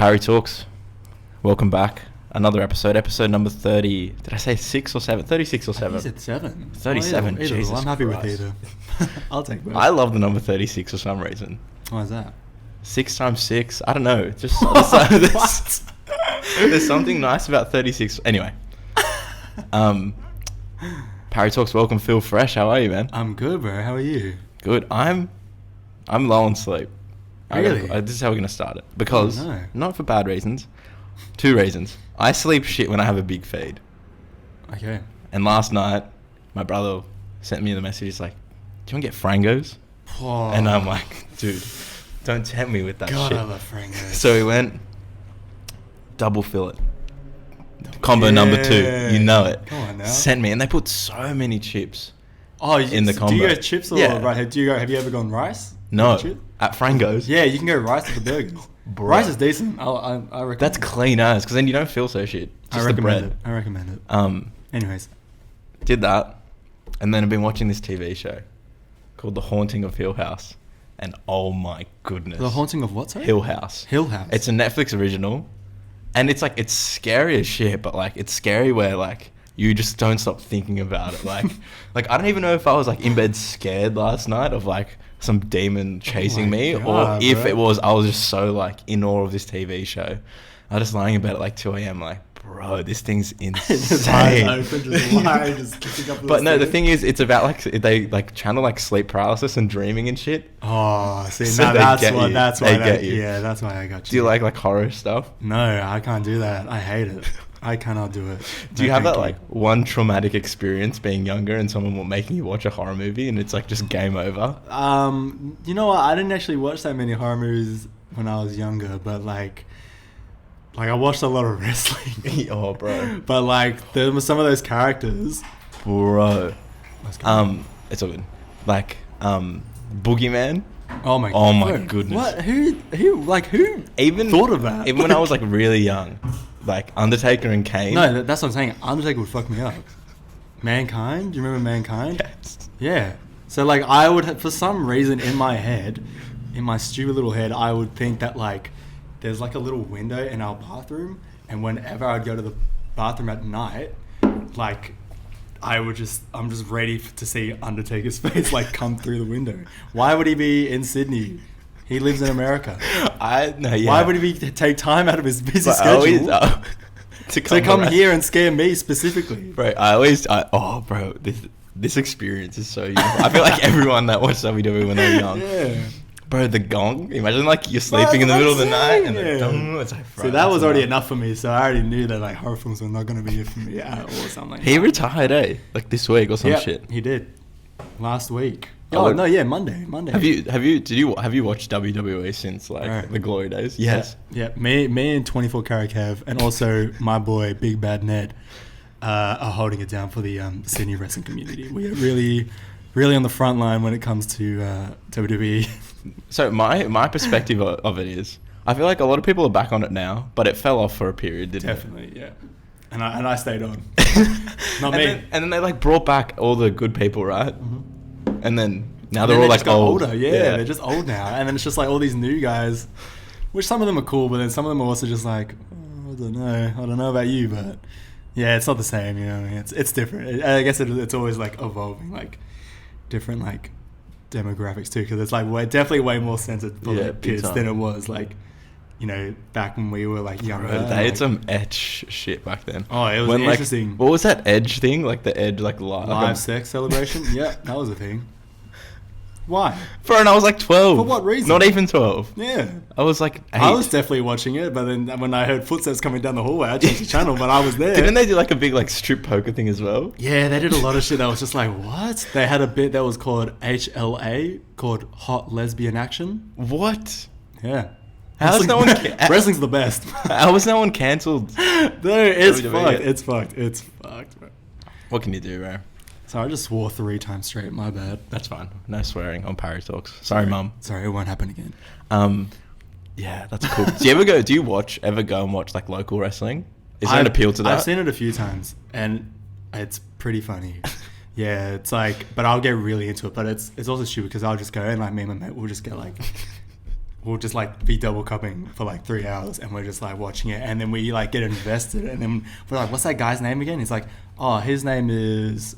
Parry Talks. Welcome back. Another episode number 30. Did I say 6 or 7? 36 or 7? I think you said 7. 37. Either. Jesus I'm happy Christ. with either. I'll take both. I love the number 36 for some reason. Why is that? 6 times 6. I don't know. Just there's something nice about 36. Anyway. Parry Talks. Welcome. Feel fresh. How are you, man? I'm good, bro. How are you? Good. I'm low on sleep. Really? This is how we're going to start it. Because, Oh, no. not for bad reasons, 2 reasons. I sleep shit when I have a big feed. Okay. And last night, my brother sent me the message. He's like, do you want to get Frangos? Oh, And I'm like, dude, don't tempt me with that God, shit. I love Frangos. So we went double fillet. Combo number 2. You know it. Come on now. Sent me. And they put so many chips. Oh, in the combo. Do you go chips or Yeah. right? Have you ever gone rice? No. Chip? At Frangos. Yeah, you can go rice with the burgers. Bro. Rice is decent. I recommend That's it. clean as. Because then you don't feel so shit. I Just the recommend bread. it. I recommend it. Anyways. Did that. And then I've been watching this TV show called The Haunting of Hill House. And oh my goodness. The Haunting of what, sorry? Hill House. Hill House. It's a Netflix original. And it's like, it's scary as shit, but like, it's scary where like, you just don't stop thinking about it. Like, I don't even know if I was like in bed scared last night of like some demon chasing my me, God, or if bro. it was, I was just so like in awe of this TV show. I was just lying in bed at like 2 a.m. like, bro, this thing's Just eyes insane. open, just lying, just kicking up. But no, the thing is, it's about like, they like channel like sleep paralysis and dreaming and shit. Oh, see, So now they that's get why. you. That's They why. get you. Yeah, that's why I got you. Do you like horror stuff? No, I can't do that. I hate it. I cannot do it. Do you No, have thank that like one traumatic experience being younger and someone making you watch a horror movie and it's like just game over? You know what? I didn't actually watch that many horror movies when I was younger, but like I watched a lot of wrestling. Oh, bro. But like there were some of those characters. Bro. Let's go. It's all good. Like, Boogeyman. Oh my. Oh my bro, goodness. What? Who Even thought of that? Even when I was like really young, like Undertaker and Kane. No, that's what I'm saying. Undertaker would fuck me up. Mankind? Do you remember Mankind? Yes. Yeah. So like I would, for some reason in my head, in my stupid little head, I would think that like there's like a little window in our bathroom, and whenever I'd go to the bathroom at night, like I'm just ready to see Undertaker's face like come through the window. Why would he be in Sydney? He lives in America. Why would he take time out of his busy But schedule to to come around. here and scare me specifically? Bro, bro, this experience is so unique. I feel like everyone that watched WWE when they were young. Yeah. Bro, the gong. Imagine like you're sleeping in the middle of the night and the dong. It's like, bro, See, that was that's already enough. enough for me, so I already knew that like horror films were not going to be it for me at all or something like He that. retired, like this week or some Yeah, shit. he did. Last week. Oh, Oh, no, yeah, Monday. Have you watched WWE since like Right. the glory days? Yes. Yeah, me and 24 Karat Kev, and also my boy Big Bad Ned are holding it down for the Sydney wrestling community. We are really on the front line when it comes to WWE. So my perspective of it is, I feel like a lot of people are back on it now, but it fell off for a period, didn't Definitely, yeah. And I stayed on. it? Not and me. then they like brought back all the good people, right? Mm-hmm. And then now And they're then all like just got old. older. Yeah, they're just old now. And then it's just like all these new guys, which some of them are cool, but then some of them are also just like, oh, I don't know about you, but yeah, it's not the same. You know, what I mean? It's different. I guess it's always like evolving, like different like demographics too, because it's like definitely way more censored for Yeah, like, big kids time. than it was like, you know, back when we were like younger. Bro, they had some edge shit back then. Oh, it was When, like, interesting. what was that edge thing? Like the edge, like Live sex celebration. Yeah, that was a thing. Why? Bro, and I was like 12. For what reason? Not even 12. Yeah. I was like 8. I was definitely watching it, but then when I heard footsteps coming down the hallway, I changed the channel, but I was there. Didn't they do like a big like strip poker thing as well? Yeah, they did a lot of shit that was just like, what? They had a bit that was called HLA, called Hot Lesbian Action. What? Yeah. How is no one Wrestling's the best. How was no one cancelled? No, it's WWE. fucked. It's fucked. It's fucked, bro. What can you do, bro? So I just swore 3 times straight. My bad. That's fine. No swearing on Parry Talks. Sorry, mum. Sorry, it won't happen again. Yeah, that's cool. Do you ever go and watch like local wrestling? Is there an appeal to that? I've seen it a few times, and it's pretty funny. Yeah, it's like, but I'll get really into it. But it's also stupid because I'll just go and like me and my mate will just get like we'll just like be double cupping for like 3 hours, and we're just like watching it, and then we like get invested, and then we're like, what's that guy's name again? He's like, oh, his name is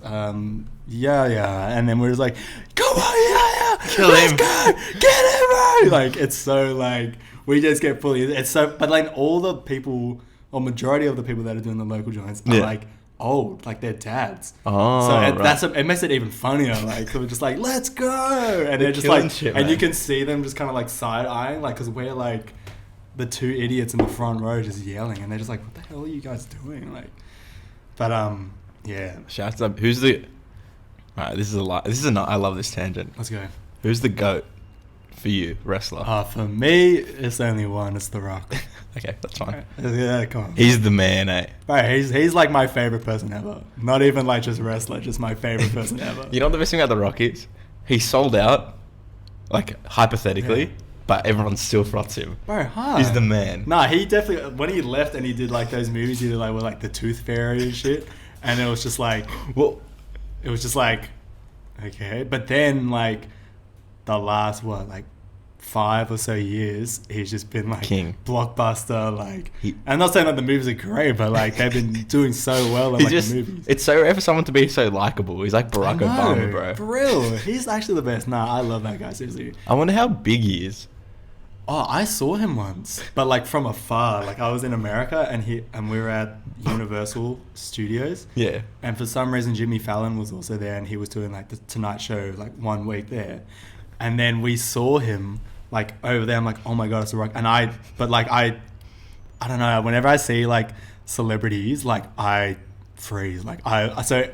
yeah, and then we're just like, come on, yeah, Kill let's him. go, get him, bro. Like, it's so like, we just get fully, it's so, but like all the people, or majority of the people that are doing the local joints are like old, like they're dads. Oh, so right. it makes it even funnier. Like, we're just like, let's go, and they're just killing like, shit, and man. you can see them just kind of like side eyeing, like, because we're like the two idiots in the front row just yelling, and they're just like, what the hell are you guys doing? Like, but yeah, Shouts up. Who's the? Alright, this is a lot. This is a. I love this tangent. let's go. Who's the goat for you, wrestler? For me, it's only one. It's The Rock. Okay, that's fine. Yeah, come on. He's the man, eh? Bro, he's like my favorite person ever. Not even like just wrestler, just my favorite person ever. You know what the best thing about The Rock is? He sold out, like hypothetically, Yeah. but everyone still froths him. Bro, hi. He's the man. Nah, he definitely, when he left and he did like those movies, he did like with like the Tooth Fairy and shit, and it was just like, Well, okay. But then like the last like 5 or so years, he's just been like King. blockbuster. Like, I'm not saying that the movies are great, but like they've been doing so well in he's like just. the movies. It's so rare for someone to be so likable. He's like Barack Obama, bro. For real, he's actually the best. Nah, I love that guy, seriously. I wonder how big he is. Oh, I saw him once, but like from afar. Like, I was in America, and we were at Universal Studios. Yeah. And for some reason, Jimmy Fallon was also there, and he was doing like the Tonight Show like 1 week there. And then we saw him like over there. I'm like, oh my god, it's The Rock. And I don't know. Whenever I see like celebrities, like I freeze. Like so.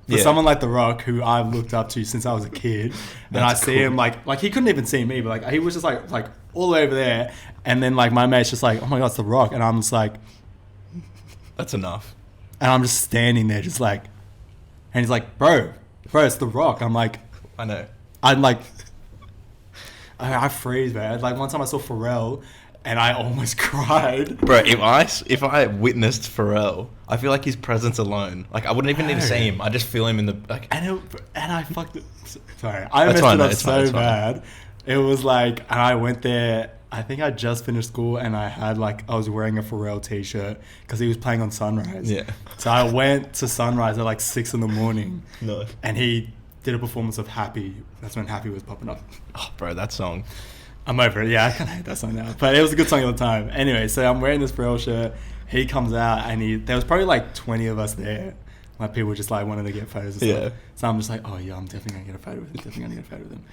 For someone like The Rock, who I've looked up to since I was a kid, and I see him like he couldn't even see me, but like he was just like all over there, and then like my mate's just like, oh my god, it's The Rock, and I'm just like, That's enough. and I'm just standing there just like, and he's like, bro, it's The Rock. I'm like, I know. I'm like, I freeze, man. Like, one time I saw Pharrell, and I almost cried. Bro, if I witnessed Pharrell, I feel like his presence alone, like I wouldn't even need to see him. I just feel him in the like. And I fucked it. Sorry, I That's messed fine, it up it's fine, so bad. It was like, and I went there. I think I just finished school, and I was wearing a Pharrell t-shirt because he was playing on Sunrise. Yeah. So I went to Sunrise at like 6 a.m, No. and he did a performance of Happy. That's when Happy was popping up. Oh, bro, that song. I'm over it. Yeah, I kind of hate that song now, but it was a good song at the time. Anyway, so I'm wearing this Pharrell shirt. He comes out, and there was probably like 20 of us there. Like, people just like wanted to get photos and stuff. Yeah. So I'm just like, oh yeah, I'm definitely gonna get a photo with him.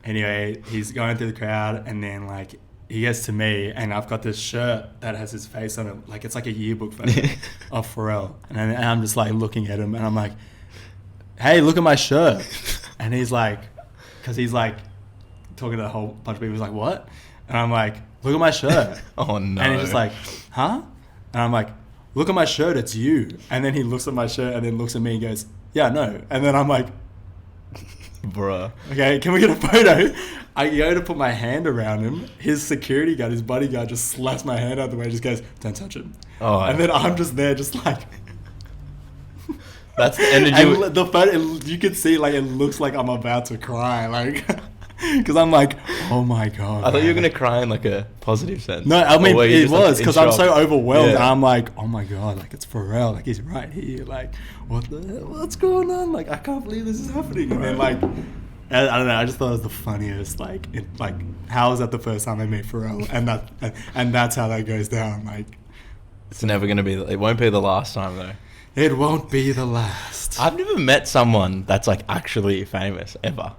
Anyway, he's going through the crowd, and then like he gets to me, and I've got this shirt that has his face on it, like it's like a yearbook photo of Pharrell, and I'm just like looking at him, and I'm like, hey, look at my shirt, and he's like, because he's like talking to a whole bunch of people, he's like, what? And I'm like, look at my shirt. Oh no. And he's just like, huh? And I'm like, look at my shirt, it's you. And then he looks at my shirt and then looks at me and goes, yeah, no. And then I'm like, bruh. okay, can we get a photo? I go to put my hand around him. His security guard, his bodyguard, just slaps my hand out the way and just goes, don't touch him. Oh. And then I'm just there just like... That's the energy. And the photo, you can see, like, it looks like I'm about to cry, like, because I'm like, oh my god. I thought you were man. gonna cry in like a positive sense. No, I mean, Or were you it just, like, was in because I'm shock? so overwhelmed. Yeah. And I'm like, oh my god, like, it's Pharrell, like, he's right here, like, what's going on? Like, I can't believe this is happening. And then, like, I don't know, I just thought it was the funniest. Like, how is that the first time I met Pharrell? And that's how that goes down. Like, It's never gonna be. It won't be the last time though. it won't be the last. I've never met someone that's like actually famous ever.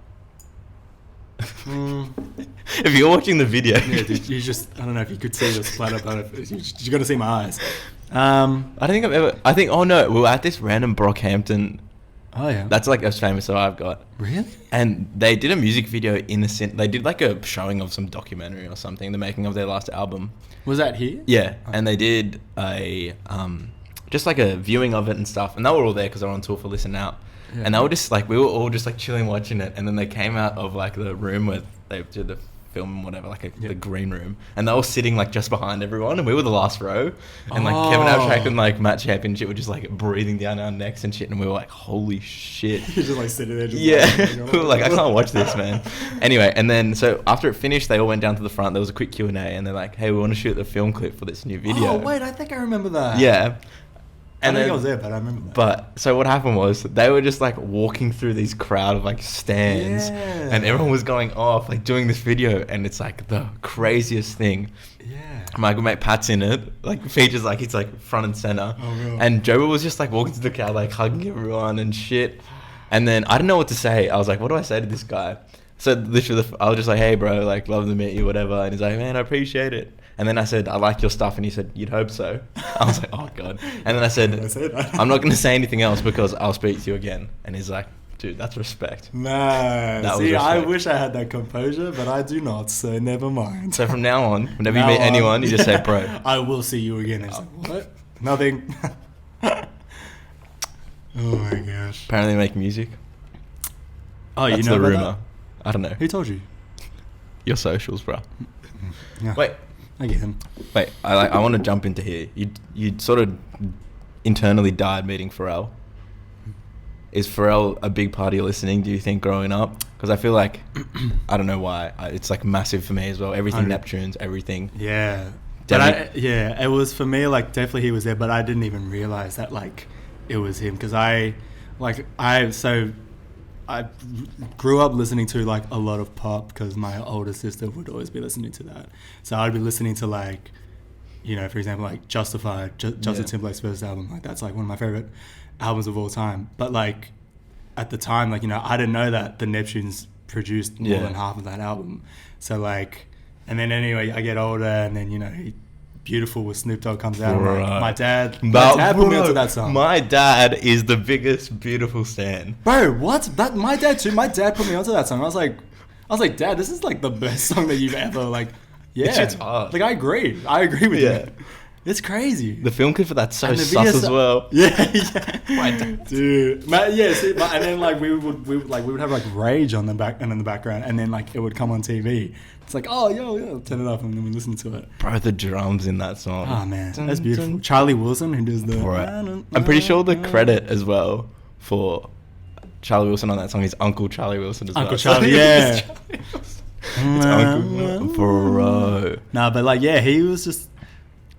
If you're watching the video, Yeah, dude, you just, I don't know if you could see the splatter, but you got to see my eyes. I don't think I've ever. I think. Oh no, we were at this random Brockhampton. Oh yeah. That's like as famous as I've got. Really? And they did a music video in the They did like a showing of some documentary or something, the making of their last album. Was that here? Yeah, and they did a just like a viewing of it and stuff, and they were all there because they were on tour for Listen Out, and they were just like we were all just like chilling watching it, and then they came out of like the room where they did the film and whatever, like the green room, and they were sitting like just behind everyone, and we were the last row, and like Kevin Abstract and like Matt Championship were just like breathing down our necks and shit, and we were like, holy shit. You're just like sitting there. We were like, I can't watch this, man. Anyway, and then so after it finished, they all went down to the front. There was a quick Q&A, and they're like, hey, we want to shoot the film clip for this new video. Oh wait, I think I remember that. Yeah. And I think I was there, but I remember that. But so what happened was they were just like walking through these crowd of like stands, and everyone was going off like doing this video, and it's like the craziest thing. Yeah. My good mate Pat's in it, like features like he's like front and center, and Joe was just like walking through the crowd like hugging everyone and shit. And then I didn't know what to say. I was like, what do I say to this guy? So literally, I was just like, hey bro, like love to meet you, whatever. And he's like, man, I appreciate it. And then I said, I like your stuff. And he said, you'd hope so. I was like, oh, God. And then I said, I'm not going to say anything else because I'll speak to you again. And he's like, dude, that's respect. Nah. See, I wish I had that composure, but I do not. So never mind. So from now on, whenever you meet anyone, you just say, bro. I will see you again. And like, what? Nothing. Oh, my gosh. Apparently they make music. Oh, that's you know the rumor. That? I don't know. Who told you? Your socials, bro. Yeah. Wait. I get him. Wait, I want to jump into here. You sort of internally died meeting Pharrell. Is Pharrell a big part of your listening, do you think, growing up? Because I feel like, I don't know why, it's like massive for me as well. Everything Neptunes, everything. Yeah. But it was for me, like, definitely he was there, but I didn't even realize that, like, it was him. Because I grew up listening to like a lot of pop because my older sister would always be listening to that. So I'd be listening to like, you know, for example, like Justified, Justin Timberlake's first album. Like that's like one of my favorite albums of all time. But like at the time, like, you know, I didn't know that the Neptunes produced more than half of that album. So like, and then anyway, I get older and then, you know, Beautiful with Snoop Dogg comes out. Like, my dad put me onto that song. My dad is the biggest Beautiful stan. Bro, what? That my dad too. My dad put me onto that song. I was like, Dad, this is like the best song that you've ever like. Yeah, it's hard. Like I agree with you. It's crazy. The film clip for that's so sus as well. Yeah. My dad. Dude, and then like we would have like Rage on the back and in the background, and then like it would come on TV. It's like, oh, yo, turn it up, and then we listen to it. Bro, the drums in that song. Oh, man. That's beautiful. Charlie Wilson, who does the... I'm pretty sure the credit as well for Charlie Wilson on that song is Uncle Charlie Wilson as well. Uncle Charlie, yeah. It's Uncle... Bro. Nah, but like, yeah, he was just...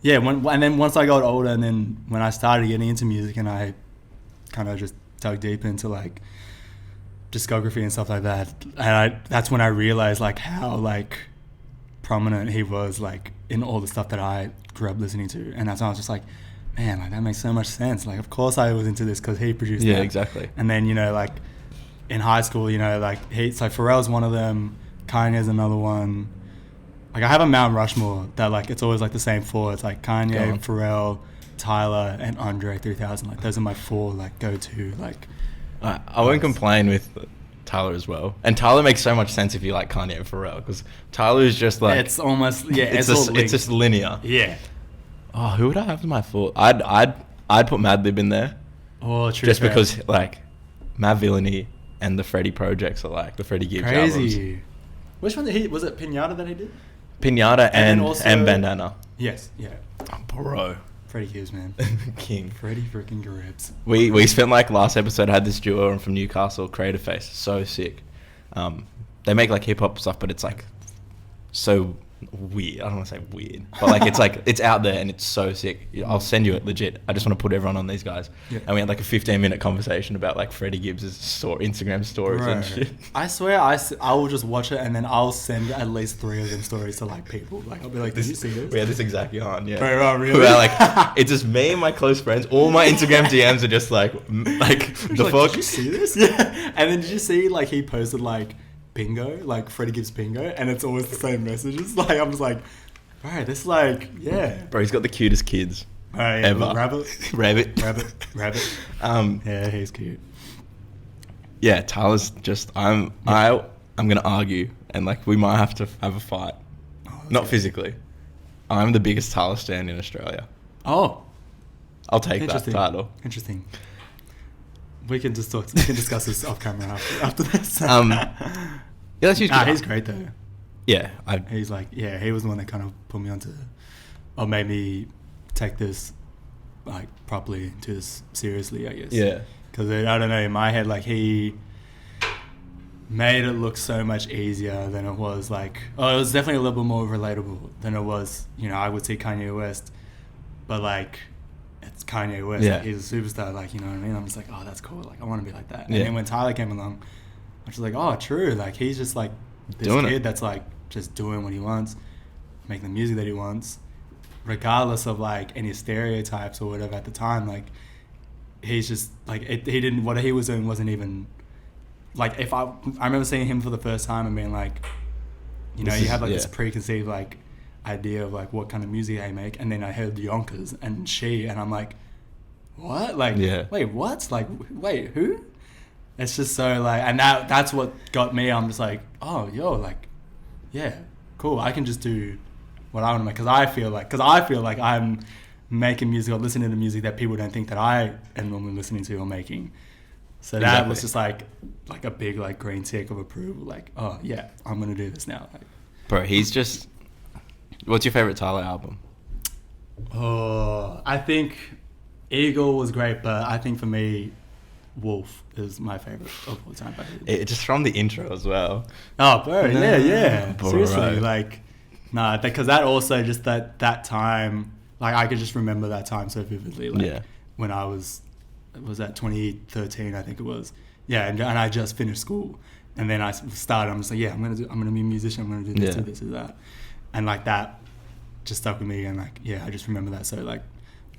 Yeah, and then once I got older, and then when I started getting into music, and I kind of just dug deep into like discography and stuff like that, and that's when I realized like how like prominent he was like in all the stuff that I grew up listening to, and that's when I was just like, man, like that makes so much sense. Like, of course I was into this because he produced that. Yeah, exactly. And then, you know, like in high school, you know, like it's like Pharrell's one of them, Kanye's another one. Like I have a Mount Rushmore that like it's always like the same four. It's like Kanye, Pharrell, Tyler, and Andre 3000. Like those are my four like go-to like. I won't complain with Tyler as well, and Tyler makes so much sense if you like Kanye and Pharrell, because Tyler is just like it's almost it's just linear. Yeah. Oh, who would I have in my fourth? I'd put Madlib in there. Oh, true. Just because like Matt Villainy and the Freddie projects are like the Freddie Gibbs albums. Which one did he? Was it Pinata that he did? Pinata and Bandana. Yes. Yeah. Oh, bro. Freddie Gibbs, man. King. Freddie freaking Gibbs. We spent like last episode, I had this duo from Newcastle, Creative Face. So sick. They make like hip hop stuff, but it's like so weird. I don't want to say weird, but like it's like it's out there and it's so sick. I'll send you it legit. I just want to put everyone on these guys. Yeah. And we had like a 15-minute conversation about like Freddie Gibbs' Instagram stories and shit. I swear I will just watch it and then I'll send at least 3 of them stories to like people. Like I'll be like, did you see this? We had this exactly on, yeah. Oh, really? We're like, it's just me and my close friends. All my Instagram DMs are just like the like, fuck. Did you see this? Yeah. And then did you see like he posted like bingo, like Freddie Gibbs bingo, and it's always the same messages. Like I'm just like, bro, this like, yeah. Bro, he's got the cutest kids ever. Rabbit. Yeah, he's cute. Yeah, Tyler's just I'm gonna argue, and like we might have to have a fight. Not physically. I'm the biggest Tyler stan in Australia. Oh, I'll take that title. Interesting. We can just talk. We can discuss this off camera after this. Yeah, that's he's great though. Yeah, He's like, yeah, he was the one that kind of put me onto, or made me take this like properly into this seriously, I guess. Yeah. Because I don't know, in my head, like he made it look so much easier than it was. Like, oh, it was definitely a little bit more relatable than it was. You know, I would see Kanye West, but like, it's Kanye West. Yeah. Like, he's a superstar. Like, you know what I mean? I'm just like, oh, that's cool. Like, I want to be like that. Yeah. And then when Tyler came along, I was like, oh, true. Like, he's just like this Doing kid it. that's like just doing what he wants, making the music that he wants, regardless of like any stereotypes or whatever at the time. Like, he's just like he didn't, what he was doing wasn't even like, if I remember seeing him for the first time and being like, you know, you have like this preconceived like idea of like what kind of music they make, and then I heard Yonkers and and I'm like, what? Like, wait, what? Like, wait, who? It's just so like, and that's what got me. I'm just like, oh, yo, like, yeah, cool. I can just do what I want to make, because I feel like I'm making music or listening to music that people don't think that I am normally listening to or making. So that was just like a big like green tick of approval. Like, oh yeah, I'm gonna do this now. Like, bro, he's just. What's your favorite Tyler album? Oh, I think Eagle was great, but I think for me, Wolf is my favorite of all time. Just from the intro as well. Oh, bro, yeah. Bro. Seriously, like, nah, because that also just that time, like, I could just remember that time so vividly. Like, when I was that 2013, I think it was. Yeah, and I just finished school, and then I started. I'm just like, yeah, I'm gonna be a musician. I'm gonna do this, do this, do that, and like that just stuck with me. And like, yeah, I just remember that so like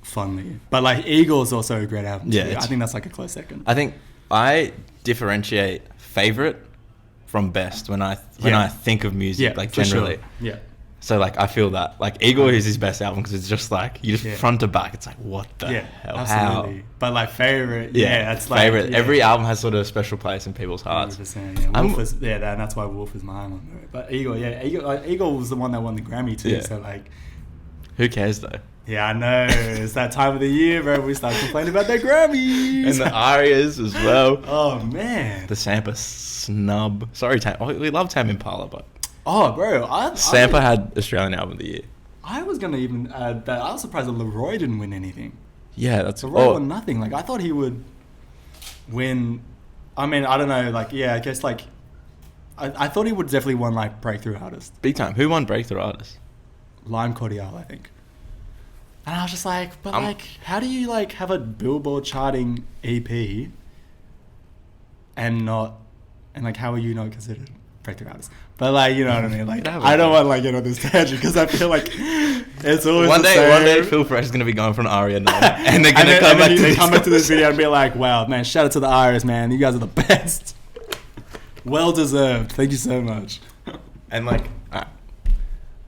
fondly. But like, Eagle is also a great album. Yeah, I think that's like a close second. I think I differentiate favorite from best when I think of music, like generally. Sure. Yeah. So like I feel that like Eagle is his best album because it's just like you just front to back. It's like what the hell? Absolutely. How? But like favorite, that's like favorite. Every album has sort of a special place in people's hearts. 100%, yeah. Wolf is that's why Wolf is my one. But Eagle, Eagle was the one that won the Grammy too. Yeah. So like, who cares though? Yeah, I know. It's that time of the year, bro. We start complaining about their Grammys and the arias as well. Oh man, the Sampa snub. Sorry, we love Tame Impala, but. Oh, bro. Sampa had Australian Album of the Year. I was going to even add that. I was surprised that Leroy didn't win anything. Yeah, that's... Leroy won nothing. Like, I thought he would win... I mean, I don't know. Like, yeah, I guess, like... I thought he would definitely won, like, Breakthrough Artist. Big time. Who won Breakthrough Artist? Lime Cordial, I think. And I was just like, but, like, how do you, like, have a Billboard charting EP and not... And, like, how are you not considered Breakthrough Artist? But like, you know what I mean? Like, I don't want like, you know, this tangent because I feel like it's always one the day. same. One day, Phil Fresh is gonna be going for an aria now, and they're gonna come back to this video and be like, "Wow, man! Shout out to the Iris, man! You guys are the best. Well deserved. Thank you so much." And like,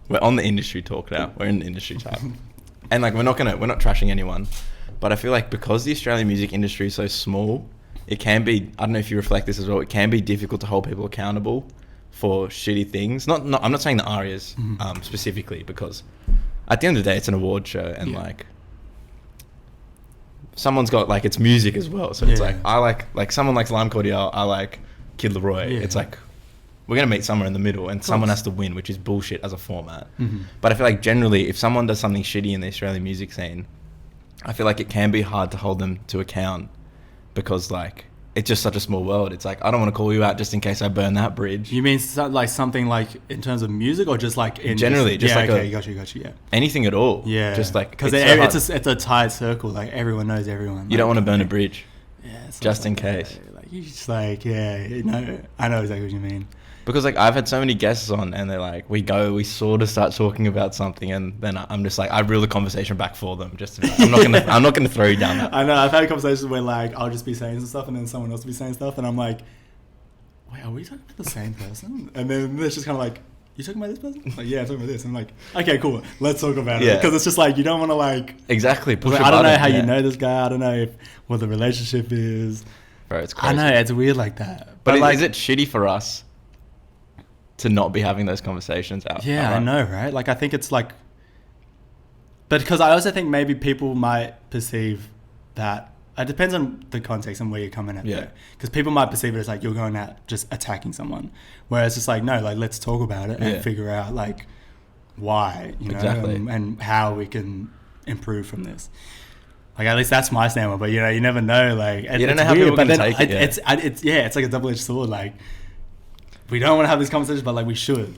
we're on the industry talk now. We're in the industry talk, and like, we're not trashing anyone, but I feel like because the Australian music industry is so small, it can be. I don't know if you reflect this as well. It can be difficult to hold people accountable for shitty things. I'm not saying the arias specifically, because at the end of the day it's an award show, and like someone's got like, it's music as well, so it's like I like someone likes Lime Cordial, I like Kid Leroy. It's like we're gonna meet somewhere in the middle, and someone has to win, which is bullshit as a format. But I feel like generally if someone does something shitty in the Australian music scene, I feel like it can be hard to hold them to account, because like it's just such a small world. It's like, I don't want to call you out just in case I burn that bridge. You mean like something like in terms of music, or just like in generally, just like got you, yeah. Anything at all. Yeah. Just like, because it's a tight circle. Like everyone knows everyone. You don't want to burn a bridge. Yeah. Just in case. Like you just like, you know, I know exactly what you mean. Because like I've had so many guests on, and they're like, we sort of start talking about something, and then I'm just like, I reel the conversation back for them. I'm not gonna throw you down that. I know. I've had conversations where like I'll just be saying some stuff, and then someone else will be saying stuff, and I'm like, wait, are we talking about the same person? And then it's just kind of like, you talking about this person? Like, yeah, I'm talking about this. I'm like, okay, cool. Let's talk about it, because it's just like you don't want to like push. I don't know how you know this guy. I don't know what the relationship is. Bro, it's crazy. I know it's weird like that. But like, is it shitty for us to not be having those conversations out? Yeah, I know, right? Like, I think it's like, but because I also think maybe people might perceive that it depends on the context and where you're coming at. Yeah. Because people might perceive it as like you're going out just attacking someone, whereas it's like, no, like let's talk about it and figure out like why, you know, and how we can improve from this. Like at least that's my standpoint, but you know, you never know. Like you don't know how people can take it. It's like a double-edged sword. Like we don't want to have this conversation, but like we should,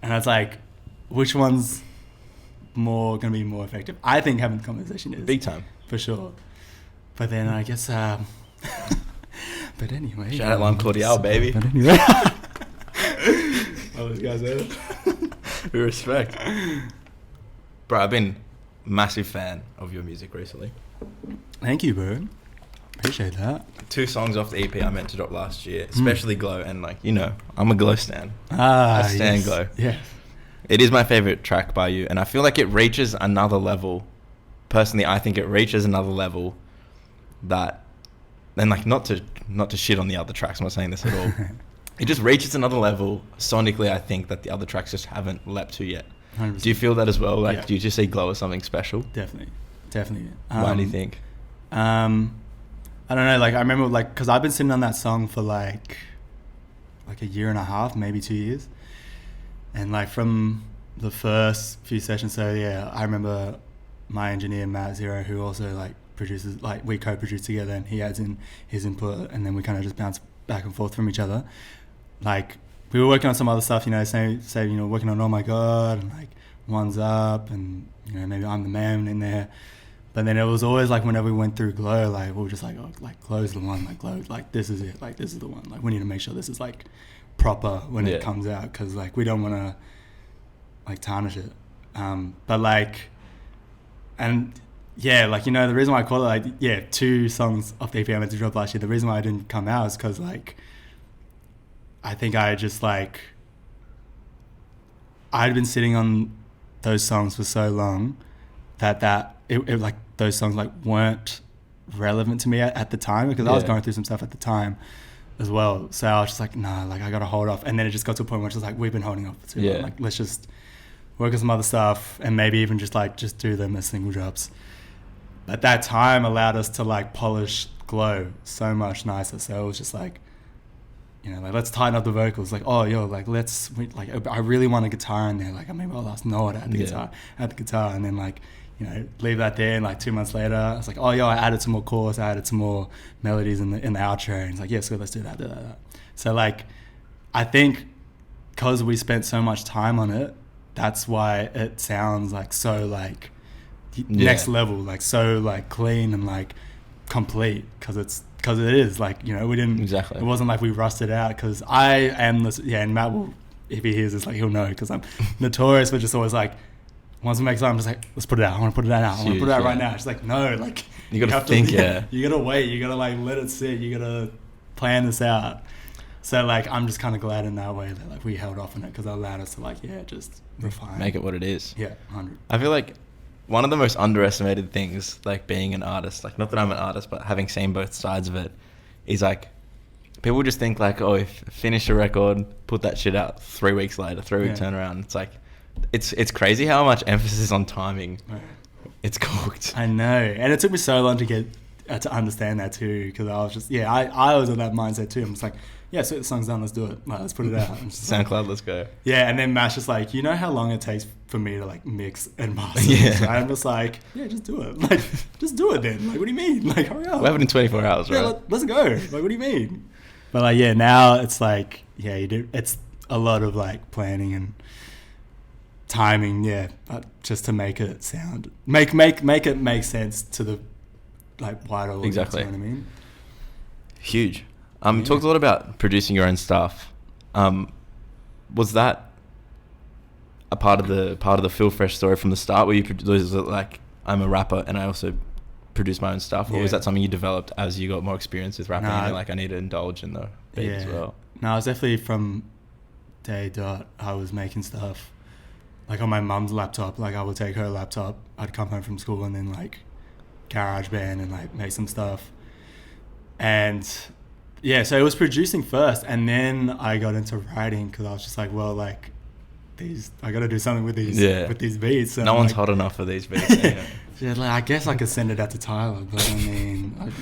and it's like, which one's going to be more effective? I think having the conversation is big time for sure. But then I guess, but anyway. Shout out Lime Cordial, baby. But anyway. All those guys there. We respect. Bro, I've been a massive fan of your music recently. Thank you, bro. Appreciate that. 2 songs off the EP I meant to drop last year, especially Glow, and like, you know, I'm a Glow stan. I stan Glow. Yeah. It is my favorite track by you, and I feel like it reaches another level. Personally, I think it reaches another level that, and like not to shit on the other tracks, I'm not saying this at all. It just reaches another level sonically, I think, that the other tracks just haven't leapt to yet. 100%. Do you feel that as well? Like, do you just see Glow as something special? Definitely. Why do you think? I don't know, like I remember, like, because I've been sitting on that song for like a year and a half, maybe 2 years, and like from the first few sessions, so yeah, I remember my engineer Matt Zero, who also like produces, like we co-produce together, and he adds in his input, and then we kind of just bounce back and forth from each other. Like we were working on some other stuff, you know, say you know, working on Oh My God and like One's Up, and you know, maybe I'm the Man in there. But then it was always like whenever we went through Glow, like we were just like, oh, like Glow's the one, like Glow, like this is it, like this is the one, like we need to make sure this is like proper when it comes out, because like we don't want to like tarnish it. But like, and yeah, like, you know, the reason why I call it like 2 songs off the EP I meant to drop last year, the reason why I didn't come out is because like I think I just like I'd been sitting on those songs for so long that it like those songs like weren't relevant to me at the time, because I was going through some stuff at the time as well. So I was just like, nah, like I gotta hold off. And then it just got to a point where it's just like, we've been holding off for too long. Like let's just work on some other stuff, and maybe even just do them as single drops. At that time allowed us to like polish Glow so much nicer. So it was just like, you know, like let's tighten up the vocals. Like, oh, yo, like I really want a guitar in there. Like maybe I'll ask Noah to add the guitar, and then like, you know, leave that there. And like 2 months later, I was like, oh, yo, I added some more chords, I added some more melodies in the outro. And it's like, yeah, so let's do that. So like, I think because we spent so much time on it, that's why it sounds like so like next level, like so like clean and like complete, because it is like, you know, we didn't it wasn't like we rusted out, because I am this, and Matt will, if he hears this, like he'll know, because I'm notorious for just always like, once we make something, I'm just like, let's put it out, I want to put it out now, I want to put it out right now. It's like, no, like you gotta think, you gotta wait, you gotta like let it sit, you gotta plan this out. So like I'm just kind of glad in that way that like we held off on it, because it allowed us to like just refine, make it what it is. 100. I feel like one of the most underestimated things, like being an artist, like not that I'm an artist, but having seen both sides of it, is like people just think like, oh, if finish a record, put that shit out 3 weeks later, 3 week turnaround. It's like, it's crazy how much emphasis on timing it's cooked. I know, and it took me so long to get to understand that too, because I was just I was in that mindset too. I'm just like, so the song's done, let's do it, like, let's put it out. SoundCloud, like, let's go. And then Matt's just like, you know how long it takes for me to like mix and master? So I'm just like, just do it, like just do it then, like what do you mean, like hurry up, we have it in 24 hours, right? Let's go, like what do you mean? But like now it's like you do, it's a lot of like planning and timing, just to make it sound make it make sense to the like wider audience. Exactly. You know what I mean? Huge. Talked a lot about producing your own stuff. Was that a part of the Feel Fresh story from the start, where you was it like, I'm a rapper and I also produce my own stuff, or was that something you developed as you got more experience with rapping, and you're like, I need to indulge in the beat as well? No, it was definitely from day dot. I was making stuff like on my mum's laptop. Like I would take her laptop, I'd come home from school, and then like GarageBand and like make some stuff. And so it was producing first, and then I got into writing, because I was just like, well, like I got to do something with these beats. No one's hot enough for these beats. Like, I guess I could send it out to Tyler, but I mean,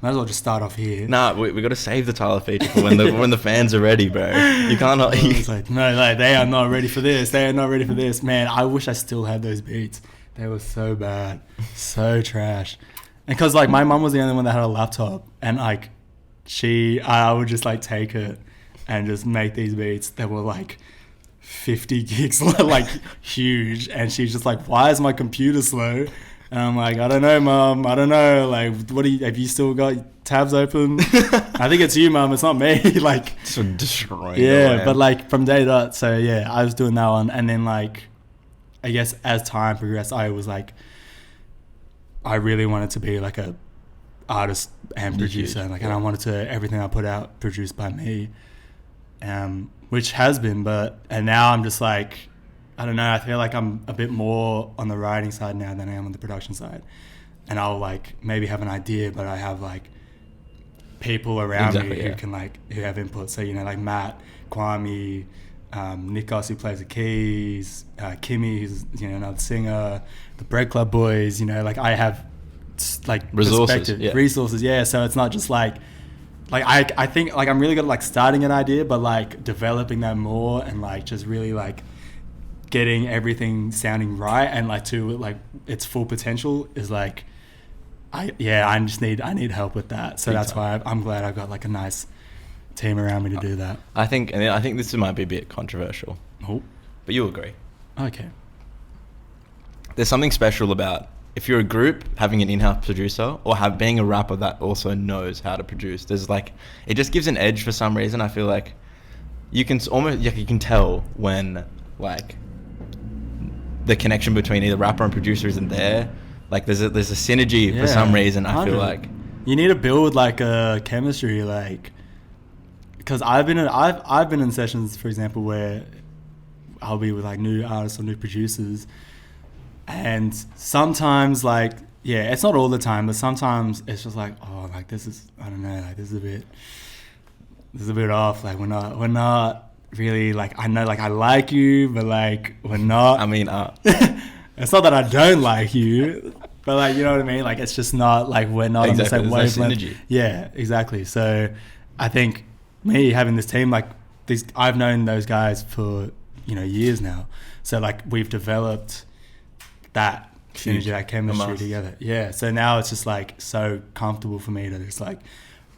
Might as well just start off here. Nah, we got to save the Tyler feature for when the fans are ready, bro. You can't. It's like, no, like they are not ready for this. They are not ready for this. Man, I wish I still had those beats. They were so bad, so trash. And because like my mum was the only one that had a laptop, and like I would just like take it and just make these beats that were like 50 gigs, like huge. And she's just like, "Why is my computer slow?" And I'm like, "I don't know, Mum. I don't know. Like, have you still got tabs open?" I think it's you, Mum. It's not me. Like, so destroying. Yeah, but like from day dot. So yeah, I was doing that one, and then like, I guess as time progressed, I was like, I really wanted to be like a artist and producer, and I wanted to everything I put out produced by me, which has been, and now I'm just like, I don't know, I feel like I'm a bit more on the writing side now than I am on the production side, and I'll like maybe have an idea, but I have like people around me who can like who have input. So like Matt, Kwame, Nikos who plays the keys, Kimmy who's another singer, the Bread Club boys. Like I have like resources. Yeah. So it's not just like I think like I'm really good at like starting an idea, but like developing that more and like just really like getting everything sounding right and like to like its full potential is like I need help with that. So that's why I'm glad I've got like a nice team around me to do that. I think this might be a bit controversial. Oh, but you'll agree. Okay. There's something special about if you're a group having an in-house producer or being a rapper that also knows how to produce. There's like it just gives an edge for some reason. I feel like you can almost you can tell when like the connection between either rapper and producer isn't there. Like there's a synergy for some reason. I feel like you need to build like a chemistry, like because I've been in sessions, for example, where I'll be with like new artists or new producers, and sometimes like it's not all the time, but sometimes it's just like, oh, like this is, I don't know, like this is a bit off. Like we're not really like, I know like I like you, but like we're not. I mean, it's not that I don't like you, but like, you know what I mean? Like it's just not like we're not on the same wavelength. No synergy. Yeah, exactly. So I think me having this team, like I've known those guys for years now. So like we've developed that synergy, that chemistry together. Yeah. So now it's just like so comfortable for me to just like